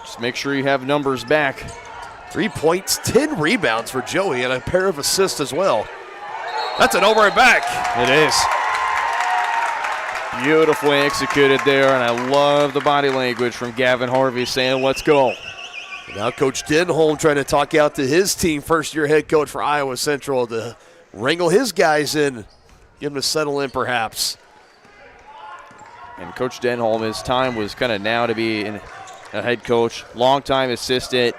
Just make sure you have numbers back. 3 points, 10 rebounds for Joey, and a pair of assists as well. That's an over and back. It is. Beautifully executed there, and I love the body language from Gavin Harvey saying, let's go. Now Coach Denholm trying to talk out to his team, first-year head coach for Iowa Central, to wrangle his guys in, get them to settle in perhaps. And Coach Denholm, his time was kind of now to be a head coach, longtime assistant,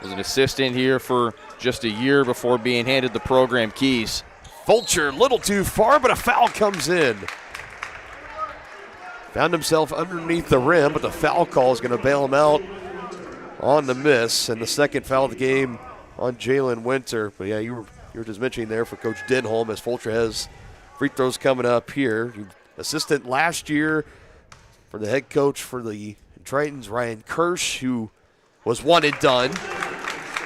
was an assistant here for just a year before being handed the program keys. Fulcher, a little too far, but a foul comes in. Found himself underneath the rim, but the foul call is going to bail him out on the miss, and the second foul of the game on Jalen Winter. But yeah, you were just mentioning there for Coach Denholm, as Fulcher has free throws coming up here. Assistant last year for the head coach for the Tritons, Ryan Kirsch, who was one and done.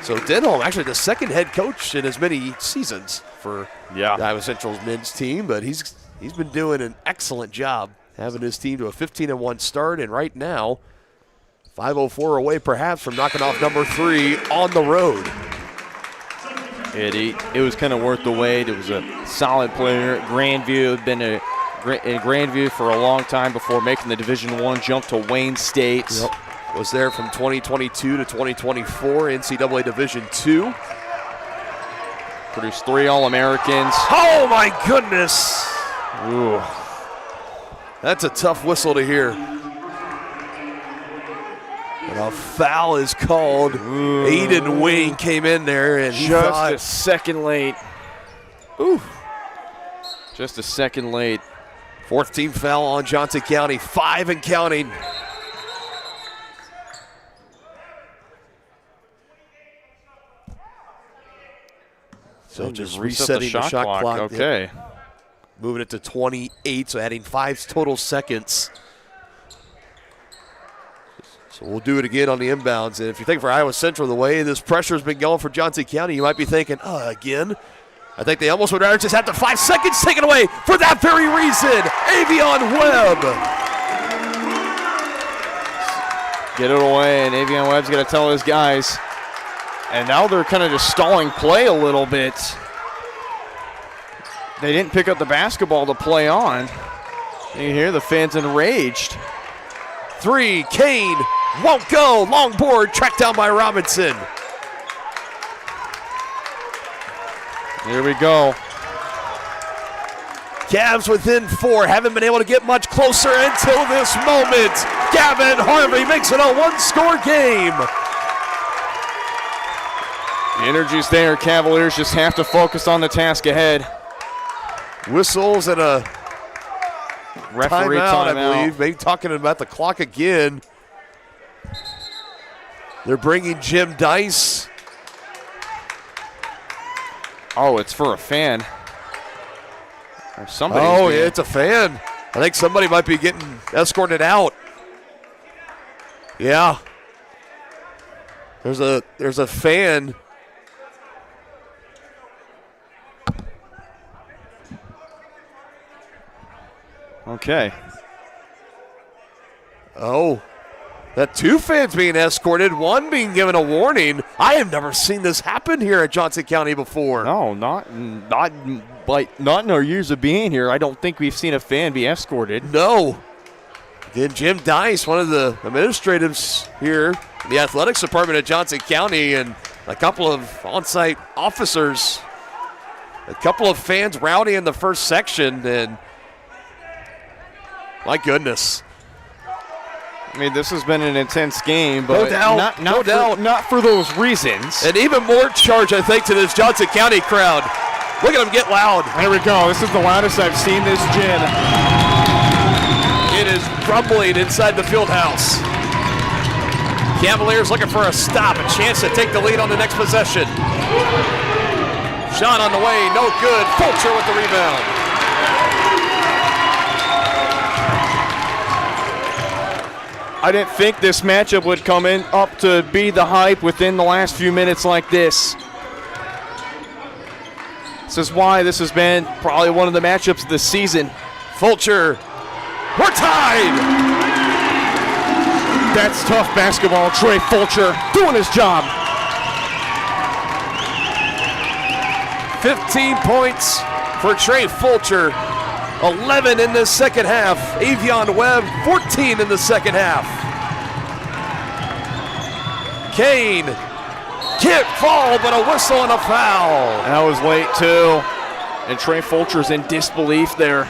So Denholm, actually the second head coach in as many seasons for Iowa Central's men's team, but he's been doing an excellent job having his team to a 15-1 start, and right now 5:04 away perhaps from knocking off number 3 on the road. It was kind of worth the wait. It was a solid player. Grandview had been in Grandview for a long time before making the Division I jump to Wayne State. Yep. Was there from 2022 to 2024, NCAA Division II. Produced 3 All-Americans. Oh my goodness! Ooh. That's a tough whistle to hear. And a foul is called. Ooh. Aiden Wing came in there and he just a second late. Ooh. Just a second late. Fourth team foul on Johnson County, 5 and counting. So just resetting the shot clock. Okay. Moving it to 28, so adding 5 total seconds. So we'll do it again on the inbounds. And if you think for Iowa Central, the way this pressure's been going for Johnson County, you might be thinking, again? I think they almost would rather just have the 5 seconds taken away for that very reason. Avion Webb. Get it away, and Avion Webb's going to tell his guys. And now they're kind of just stalling play a little bit. They didn't pick up the basketball to play on. You hear the fans enraged. 3, Kane won't go. Long board, tracked down by Robinson. Here we go. Cavs within 4, haven't been able to get much closer until this moment. Gavin Harvey makes it a 1-score game. The energy's there. Cavaliers just have to focus on the task ahead. Whistles and a referee timeout, I believe. Maybe talking about the clock again. They're bringing Jim Dice. Oh, it's for a fan. Or somebody. Oh, yeah, it's a fan. I think somebody might be getting escorted out. Yeah. There's a fan. Okay. Oh, that 2 fans being escorted, 1 being given a warning. I have never seen this happen here at Johnson County before. No, not in our years of being here. I don't think we've seen a fan be escorted. No. Then Jim Dice, one of the administratives here in the athletics department at Johnson County, and a couple of on-site officers, a couple of fans rowdy in the first section, and my goodness. I mean, this has been an intense game, but no doubt. Not for those reasons. And even more charge, I think, to this Johnson County crowd. Look at them get loud. There we go. This is the loudest I've seen this gym. It is rumbling inside the field house. Cavaliers looking for a stop, a chance to take the lead on the next possession. Shot on the way, no good. Fulcher with the rebound. I didn't think this matchup would come in up to be the hype within the last few minutes like this. This is why this has been probably one of the matchups of the season. Fulcher, we're tied! That's tough basketball. Trey Fulcher doing his job. 15 points for Trey Fulcher. 11 in the second half. Avion Webb, 14 in the second half. Kane can't fall, but a whistle and a foul. That was late, too. And Trey Fulcher's in disbelief there.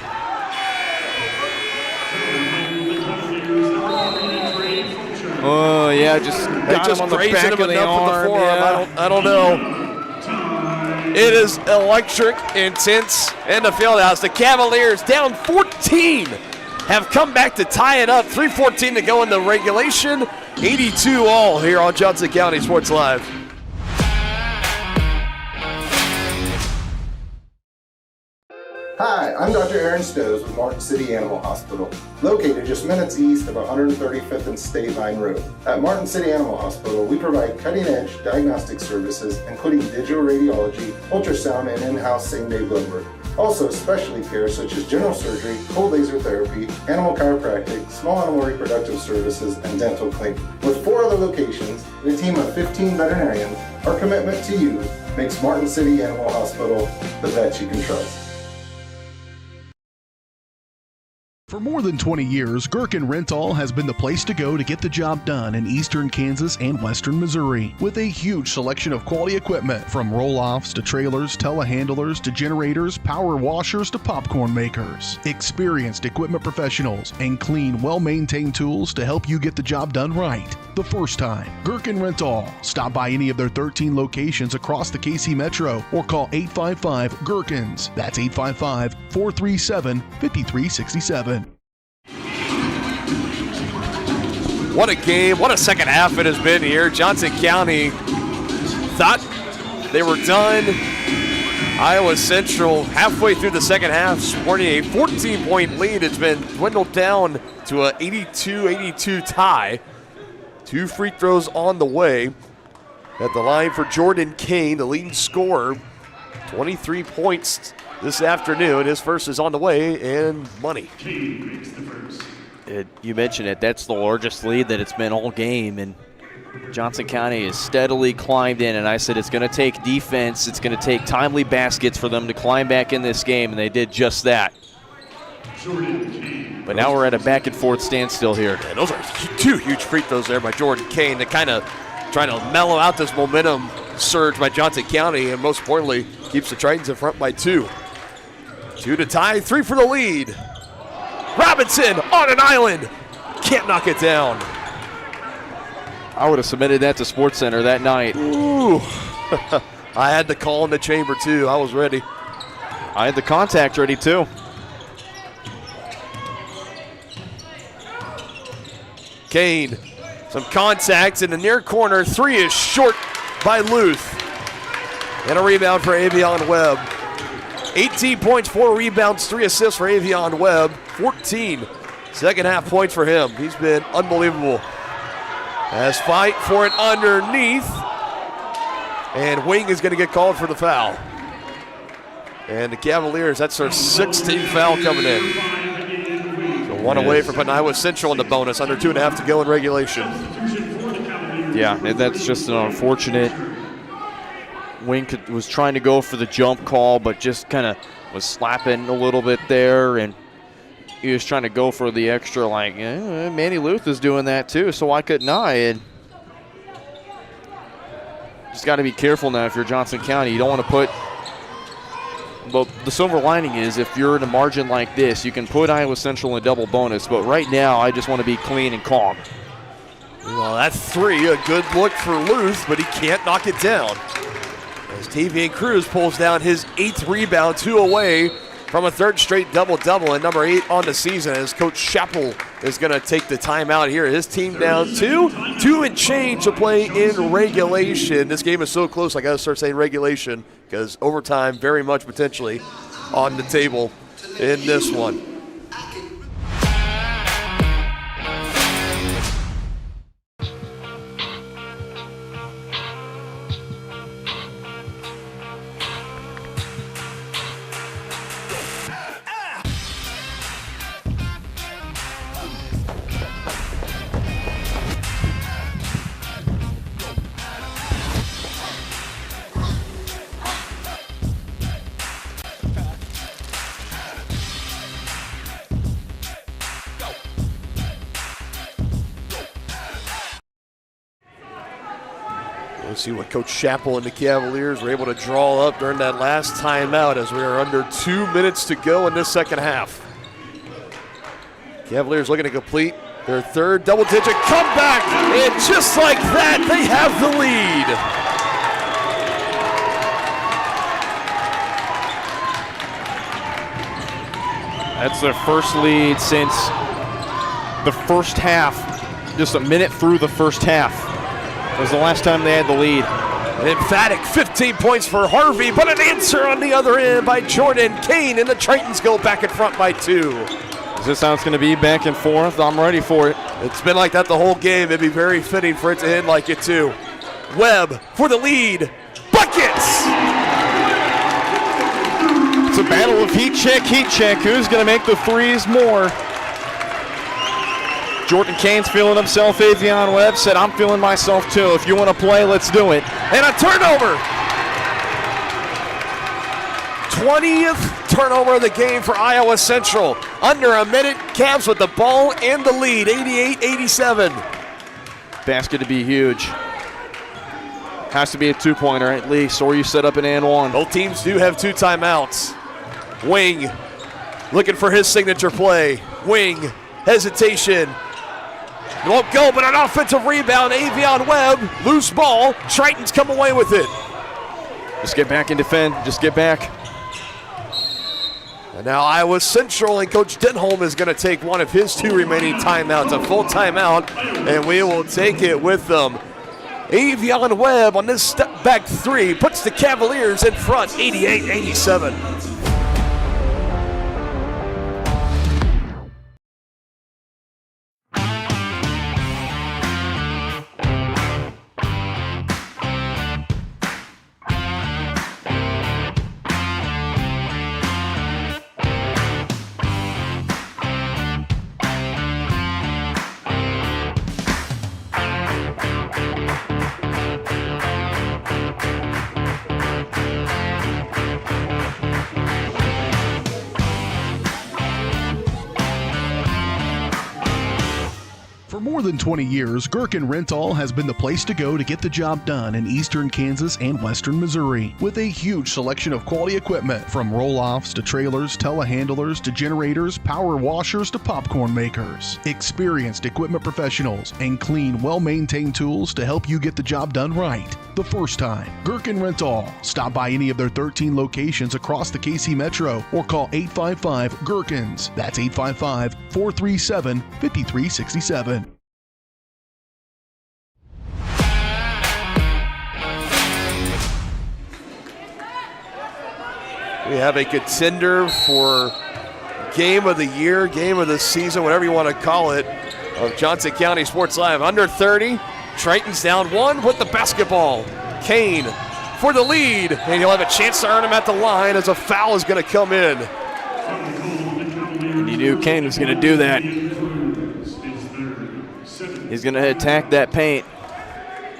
Oh, yeah, just got him on the back of the arm. Yeah. I don't know. It is electric, intense in the fieldhouse. The Cavaliers down 14 have come back to tie it up. 3:14 to go in the regulation. 82 all here on Johnson County Sports Live. Hi, I'm Dr. Aaron Stowe with Martin City Animal Hospital, located just minutes east of 135th and State Line Road. At Martin City Animal Hospital, we provide cutting-edge diagnostic services, including digital radiology, ultrasound, and in-house same-day blood work. Also, specialty care such as general surgery, cold laser therapy, animal chiropractic, small animal reproductive services, and dental cleaning. With 4 other locations and a team of 15 veterinarians, our commitment to you makes Martin City Animal Hospital the vet you can trust. For more than 20 years, Gherkin Rental has been the place to go to get the job done in eastern Kansas and western Missouri. With a huge selection of quality equipment, from roll-offs to trailers, telehandlers to generators, power washers to popcorn makers. Experienced equipment professionals and clean, well-maintained tools to help you get the job done right the first time. Gherkin Rental. Stop by any of their 13 locations across the KC Metro or call 855-GHERKINS. That's 855-437-5367. What a game. What a second half it has been here. Johnson County thought they were done. Iowa Central halfway through the second half sporting a 14-point lead. It's been dwindled down to an 82-82 tie. 2 free throws on the way. At the line for Jordan Kane, the leading scorer. 23 points this afternoon. His first is on the way, and money. You mentioned it. That's the largest lead that it's been all game, and Johnson County has steadily climbed in, and I said it's going to take defense. It's going to take timely baskets for them to climb back in this game, and they did just that. But now we're at a back-and-forth standstill here. Yeah, those are 2 huge free throws there by Jordan Kane to kind of trying to mellow out this momentum surge by Johnson County, and most importantly, keeps the Tritons in front by 2. 2 to tie, 3 for the lead. Robinson on an island. Can't knock it down. I would have submitted that to SportsCenter that night. Ooh. I had the call in the chamber, too. I was ready. I had the contact ready, too. Kane, some contacts in the near corner. 3 is short by Luth. And a rebound for Avion Webb. 18 points, 4 rebounds, 3 assists for Avion Webb. 14 second half points for him. He's been unbelievable. As fight for it underneath. And Wing is going to get called for the foul. And the Cavaliers, that's their 16th foul coming in. So 1 away from putting Iowa Central in the bonus. Under 2.5 to go in regulation. Yeah, and that's just an unfortunate. Wing was trying to go for the jump call, but just kind of was slapping a little bit there, and he was trying to go for the extra, like, Manny Luth is doing that too, so why couldn't I? And just got to be careful now if you're Johnson County. You don't want to put, but the silver lining is if you're in a margin like this, you can put Iowa Central in a double bonus, but right now I just want to be clean and calm. Well, that's 3, a good look for Luth, but he can't knock it down. As Tavian Cruz pulls down his 8th rebound, 2 away from a 3rd straight double-double, and number 8 on the season as Coach Chappell is going to take the timeout here. His team down 2 and change to play in regulation. This game is so close, I got to start saying regulation because overtime very much potentially on the table in this one. Let's see what Coach Chappell and the Cavaliers were able to draw up during that last timeout as we are under 2 minutes to go in this second half. Cavaliers looking to complete their 3rd double-digit comeback, and just like that, they have the lead. That's their first lead since the first half, just a minute through the first half. It was the last time they had the lead. An emphatic 15 points for Harvey, but an answer on the other end by Jordan Kane, and the Tritons go back in front by 2. Is this how it's going to be, back and forth? I'm ready for it. It's been like that the whole game. It'd be very fitting for it to end like it too. Webb for the lead. Buckets! It's a battle of heat check. Who's going to make the threes more? Jordan Kane's feeling himself. Avion Webb said, I'm feeling myself too. If you want to play, let's do it. And a turnover. 20th turnover of the game for Iowa Central. Under a minute, Cavs with the ball and the lead, 88-87. Basket to be huge. Has to be a two-pointer at least, or you set up an and one. Both teams do have 2 timeouts. Wing looking for his signature play. Wing, hesitation. It won't go, but an offensive rebound. Avion Webb, loose ball. Tritons come away with it. Just get back and defend. Just get back. And now Iowa Central and Coach Denholm is going to take one of his 2 remaining timeouts, a full timeout, and we will take it with them. Avion Webb on this step back 3 puts the Cavaliers in front, 88-87. For more than 20 years, Gherkin Rental has been the place to go to get the job done in eastern Kansas and western Missouri. With a huge selection of quality equipment, from roll-offs to trailers, telehandlers to generators, power washers to popcorn makers. Experienced equipment professionals and clean, well-maintained tools to help you get the job done right the first time. Gherkin Rental. Stop by any of their 13 locations across the KC Metro or call 855-GHERKINS. That's 855-437-5367. We have a contender for Game of the Year, Game of the Season, whatever you want to call it, of Johnson County Sports Live. Under 30, Tritons down 1 with the basketball. Kane for the lead, and he'll have a chance to earn him at the line as a foul is going to come in. And you knew Kane was going to do that. He's going to attack that paint.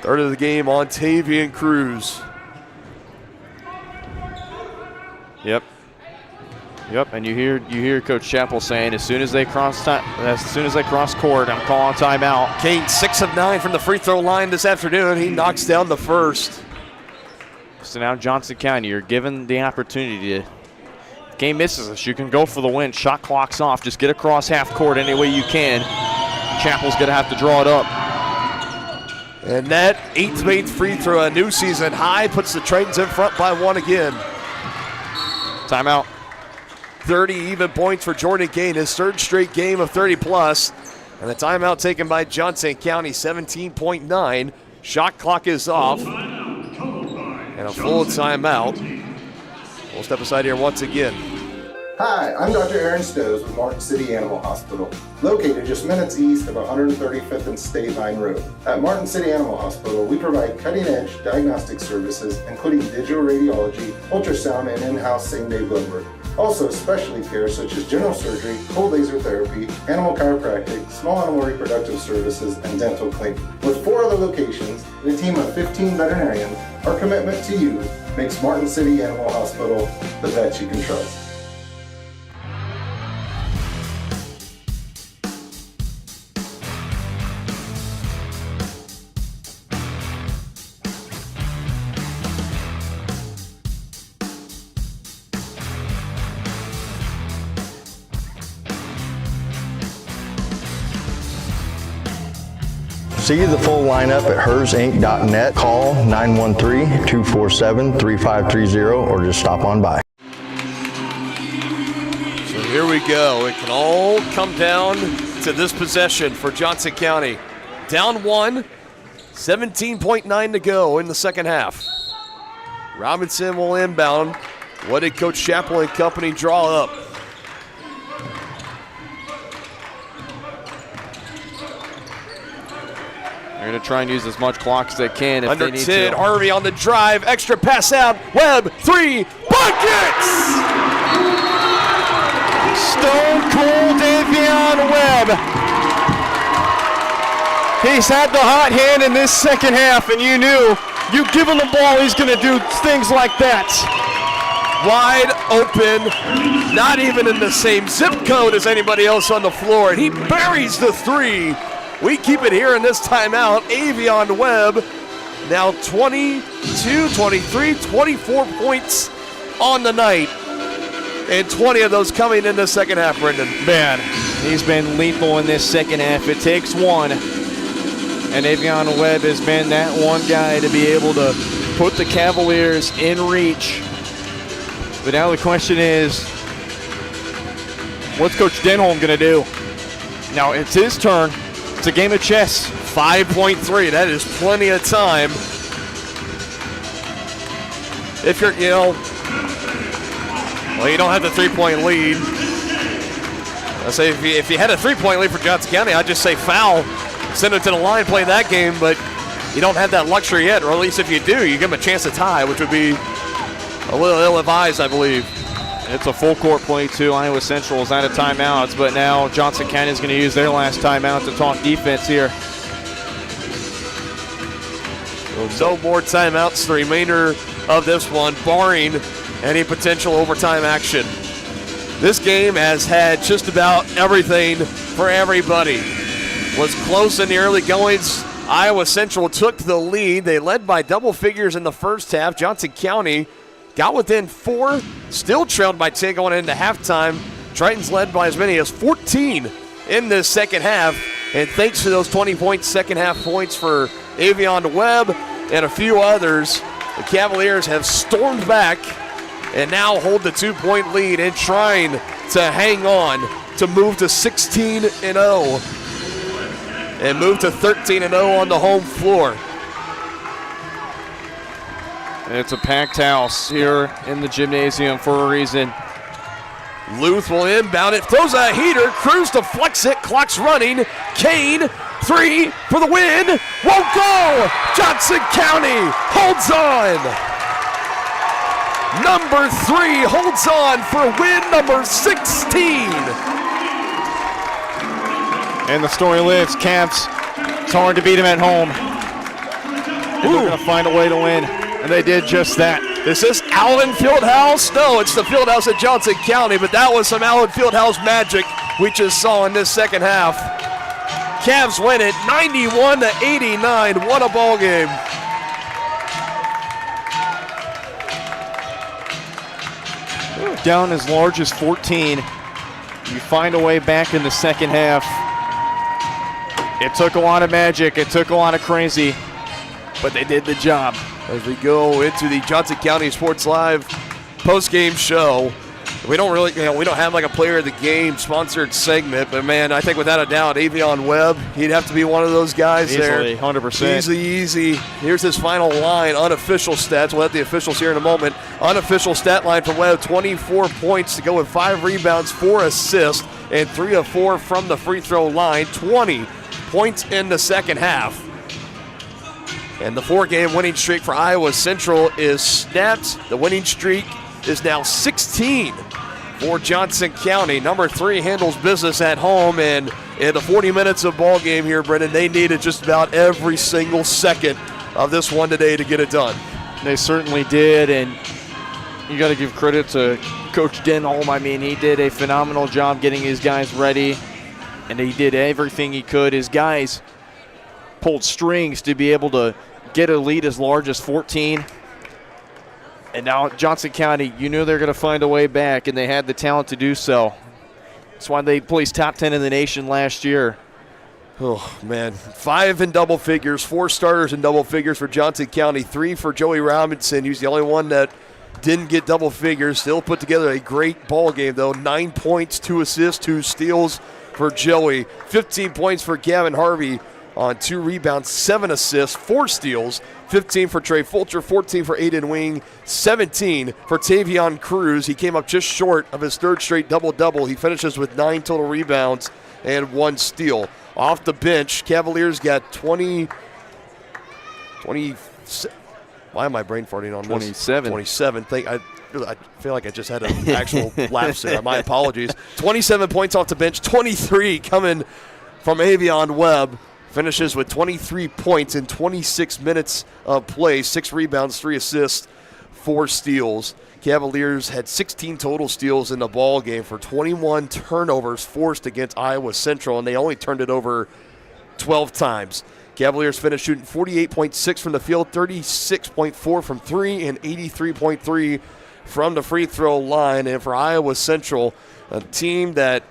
Third of the game on Tavian Cruz. Yep, and you hear Coach Chappell saying, as soon as they cross court, I'm calling timeout. Kane 6 of 9 from the free throw line this afternoon. He knocks down the first. So now Johnson County, you're given the opportunity to. If game misses us, you can go for the win. Shot clock's off. Just get across half court any way you can. Chappell's going to have to draw it up. And that 8th made free throw, a new season high, puts the Tritons in front by 1 again. Timeout. 30 even points for Jordan Kane, his 3rd straight game of 30-plus. And the timeout taken by Johnson County, 17.9. Shot clock is off. And a full timeout. We'll step aside here once again. Hi, I'm Dr. Aaron Stows with Martin City Animal Hospital, located just minutes east of 135th and State Line Road. At Martin City Animal Hospital, we provide cutting-edge diagnostic services, including digital radiology, ultrasound, and in-house same-day blood work. Also, specialty care such as general surgery, cold laser therapy, animal chiropractic, small animal reproductive services, and dental cleaning. With 4 other locations and a team of 15 veterinarians, our commitment to you makes Martin City Animal Hospital the vet you can trust. See the full lineup at hersinc.net. Call 913-247-3530 or just stop on by. So here we go. It can all come down to this possession for Johnson County. Down 1, 17.9 to go in the second half. Robinson will inbound. What did Coach Chappell and company draw up? They're going to try and use as much clock as they can if Under they need 10, to. Harvey on the drive, extra pass out, Webb, 3, buckets! Stone cold Davion Webb. He's had the hot hand in this second half, and you knew you give him the ball, he's going to do things like that. wide open, not even in the same zip code as anybody else on the floor, and he buries the three. We keep it here in this timeout. Avion Webb now 22, 23, 24 points on the night, and 20 of those coming in the second half, Brendan. Man, he's been lethal in this second half. It takes one, and Avion Webb has been that one guy to be able to put the Cavaliers in reach. But now the question is, what's Coach Denholm going to do? Now it's his turn. It's a game of chess. 5.3, that is plenty of time. If you're, you don't have the 3-point lead. I say if you had a 3-point lead for Johnson County, I'd just say foul, send it to the line, play that game, but you don't have that luxury yet, or at least if you do, you give them a chance to tie, which would be a little ill-advised, I believe. It's a full court play too. Iowa Central is out of timeouts, but now Johnson County is going to use their last timeout to talk defense here. No more timeouts the remainder of this one, barring any potential overtime action. This game has had just about everything for everybody. Was close in the early goings. Iowa Central took the lead. They led by double figures in the first half. Johnson County got within 4, still trailed by 10 going into halftime. Tritons led by as many as 14 in this second half. And thanks to those 20-point second half points for Avion Webb and a few others, the Cavaliers have stormed back and now hold the 2-point lead and trying to hang on to move to 16-0 and move to 13-0 on the home floor. It's a packed house here in the gymnasium for a reason. Luth will inbound it, throws a heater, Cruz deflects it, clock's running. Kane, 3 for the win, won't go! Johnson County holds on. Number 3 holds on for win number 16. And the story lives, Cavs, it's hard to beat them at home. And they're going to find a way to win. And they did just that. Is this Allen Fieldhouse? No, it's the Fieldhouse at Johnson County, but that was some Allen Fieldhouse magic we just saw in this second half. Cavs win it 91-89. What a ball game. Down as large as 14. You find a way back in the second half. It took a lot of magic. It took a lot of crazy, but they did the job. As we go into the Johnson County Sports Live post-game show, we don't really, we don't have like a player of the game sponsored segment, but man, I think without a doubt, Avion Webb, he'd have to be one of those guys easily, there. 100%. Easy. Here's his final line, unofficial stats. We'll have the officials here in a moment. Unofficial stat line for Webb, 24 points to go with 5 rebounds, 4 assists, and 3 of 4 from the free throw line. 20 points in the second half. And the 4-game winning streak for Iowa Central is snapped. The winning streak is now 16 for Johnson County. Number 3 handles business at home, and in the 40 minutes of ball game here, Brendan, they needed just about every single second of this one today to get it done. They certainly did, and you got to give credit to Coach Denholm. I mean, he did a phenomenal job getting his guys ready, and he did everything he could. His guys pulled strings to be able to get a lead as large as 14. And now Johnson County, you knew they're going to find a way back, and they had the talent to do so. That's why they placed top 10 in the nation last year. Oh, man. 5 in double figures, 4 starters in double figures for Johnson County, 3 for Joey Robinson. He was the only one that didn't get double figures. Still put together a great ball game, though. 9 points, 2 assists, 2 steals for Joey. 15 points for Gavin Harvey on 2 rebounds, 7 assists, 4 steals. 15 for Trey Fulcher, 14 for Aiden Wing, 17 for Tavion Cruz. He came up just short of his 3rd straight double-double. He finishes with 9 total rebounds and 1 steal. Off the bench, Cavaliers got 20. Why am I brain farting on 27. 27. I feel like I just had an actual lapse there. My apologies. 27 points off the bench, 23 coming from Avion Webb. Finishes with 23 points in 26 minutes of play, 6 rebounds, 3 assists 4 steals. Cavaliers had 16 total steals in the ball game for 21 turnovers forced against Iowa Central, and they only turned it over 12 times. Cavaliers finished shooting 48.6 from the field, 36.4 from 3, and 83.3 from the free throw line. And for Iowa Central, a team that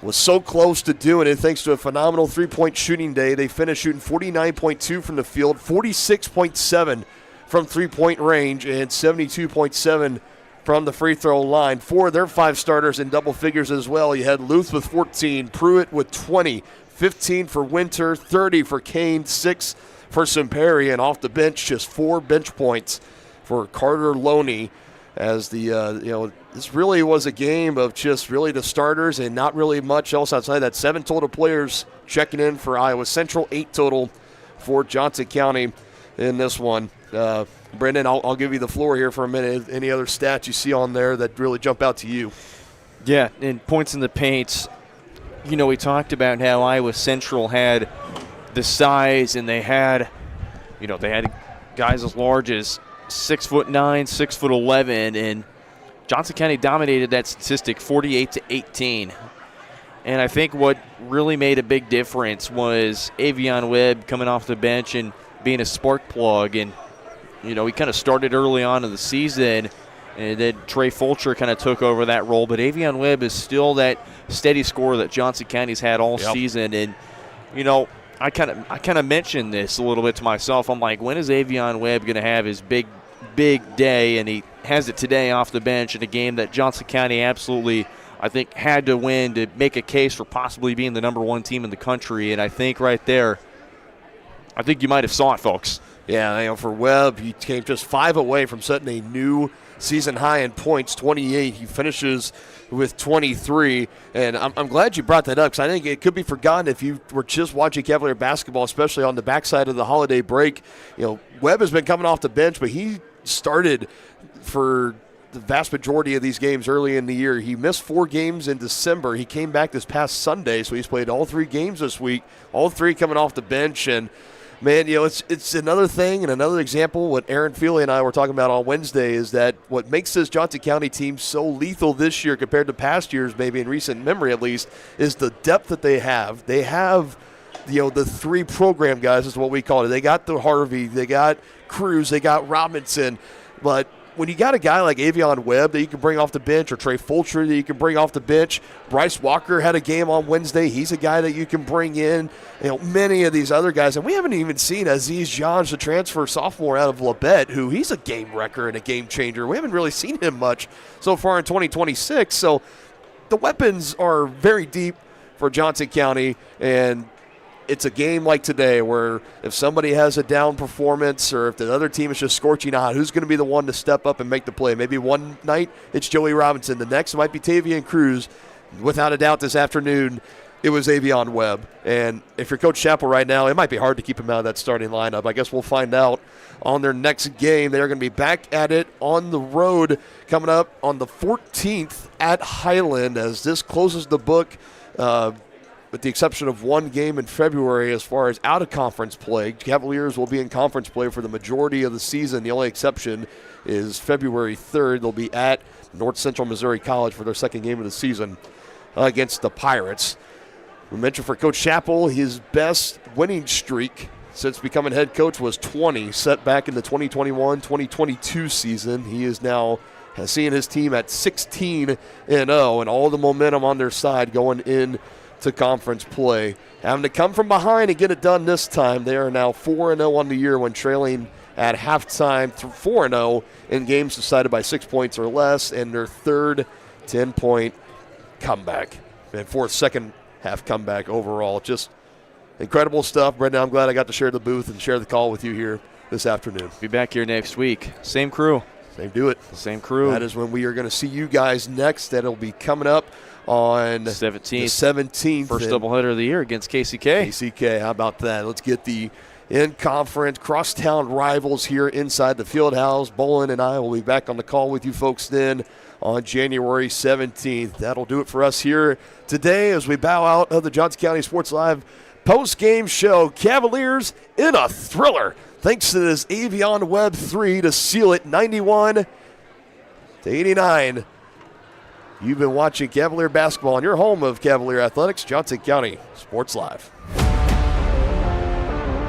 was so close to doing it thanks to a phenomenal three-point shooting day, they finished shooting 49.2 from the field, 46.7 from three-point range, and 72.7 from the free throw line. 4 of their 5 starters in double figures as well. You had Luth with 14, Pruitt with 20, 15 for Winter, 30 for Kane, 6 for Simperi, and off the bench, just 4 bench points for Carter Loney. As this really was a game of just really the starters and not really much else outside that. 7 total players checking in for Iowa Central, 8 total for Johnson County in this one. Brendan, I'll give you the floor here for a minute. Any other stats you see on there that really jump out to you? Yeah, and points in the paint. We talked about how Iowa Central had the size, and they had guys as large as 6'9", 6'11", and Johnson County dominated that statistic 48-18. And I think what really made a big difference was Avion Webb coming off the bench and being a spark plug. And, he kind of started early on in the season, and then Trey Fulcher kind of took over that role. But Avion Webb is still that steady scorer that Johnson County's had all season. And, I kind of mentioned this a little bit to myself. I'm like, when is Avion Webb going to have his big day? And he has it today off the bench in a game that Johnson County absolutely, I think, had to win to make a case for possibly being the number 1 team in the country. And I think right there, I think you might have saw it, folks. Yeah, for Webb, he came just 5 away from setting a new season high in points, 28. He finishes with 23, and I'm glad you brought that up because I think it could be forgotten if you were just watching Cavalier basketball, especially on the backside of the holiday break. Webb has been coming off the bench, but he started for the vast majority of these games early in the year. He missed 4 games in December. He came back this past Sunday, so he's played all 3 games this week, all 3 coming off the bench. And man, it's another thing and another example. What Aaron Feely and I were talking about on Wednesday is that what makes this Johnson County team so lethal this year compared to past years, maybe in recent memory at least, is the depth that they have. They have, the 3 program guys is what we call it. They got the Harvey, they got Cruz, they got Robinson. But when you got a guy like Avion Webb that you can bring off the bench, or Trey Fulcher that you can bring off the bench, Bryce Walker had a game on Wednesday. He's a guy that you can bring in. Many of these other guys, and we haven't even seen Aziz Johns, the transfer sophomore out of Labette, who he's a game wrecker and a game changer. We haven't really seen him much so far in 2026. So the weapons are very deep for Johnson County, and it's a game like today where if somebody has a down performance or if the other team is just scorching hot, who's going to be the one to step up and make the play? Maybe one night it's Joey Robinson. The next might be Tavian Cruz. Without a doubt this afternoon, it was Avion Webb. And if you're Coach Chappell right now, it might be hard to keep him out of that starting lineup. I guess we'll find out on their next game. They're going to be back at it on the road coming up on the 14th at Highland as this closes the book, with the exception of 1 game in February as far as out-of-conference play. Cavaliers will be in conference play for the majority of the season. The only exception is February 3rd. They'll be at North Central Missouri College for their second game of the season against the Pirates. We mentioned for Coach Chappell, his best winning streak since becoming head coach was 20, set back in the 2021-2022 season. He is now seeing his team at 16-0, and all the momentum on their side going in to conference play. Having to come from behind and get it done this time. They are now 4-0 on the year when trailing at halftime, 4-0 in games decided by 6 points or less, and their third 10-point comeback. And 4th second half comeback overall. Just incredible stuff. Brendan, I'm glad I got to share the booth and share the call with you here this afternoon. Be back here next week. Same crew. Same crew. That is when we are going to see you guys next. That'll be coming up on the 17th. First doubleheader of the year against KCK. KCK, how about that? Let's get the in-conference crosstown rivals here inside the field house. Bolin and I will be back on the call with you folks then on January 17th. That'll do it for us here today as we bow out of the Johnson County Sports Live post-game show. Cavaliers in a thriller. thanks to this Avion Web 3 to seal it 91-89. You've been watching Cavalier basketball on your home of Cavalier Athletics, Johnson County Sports Live.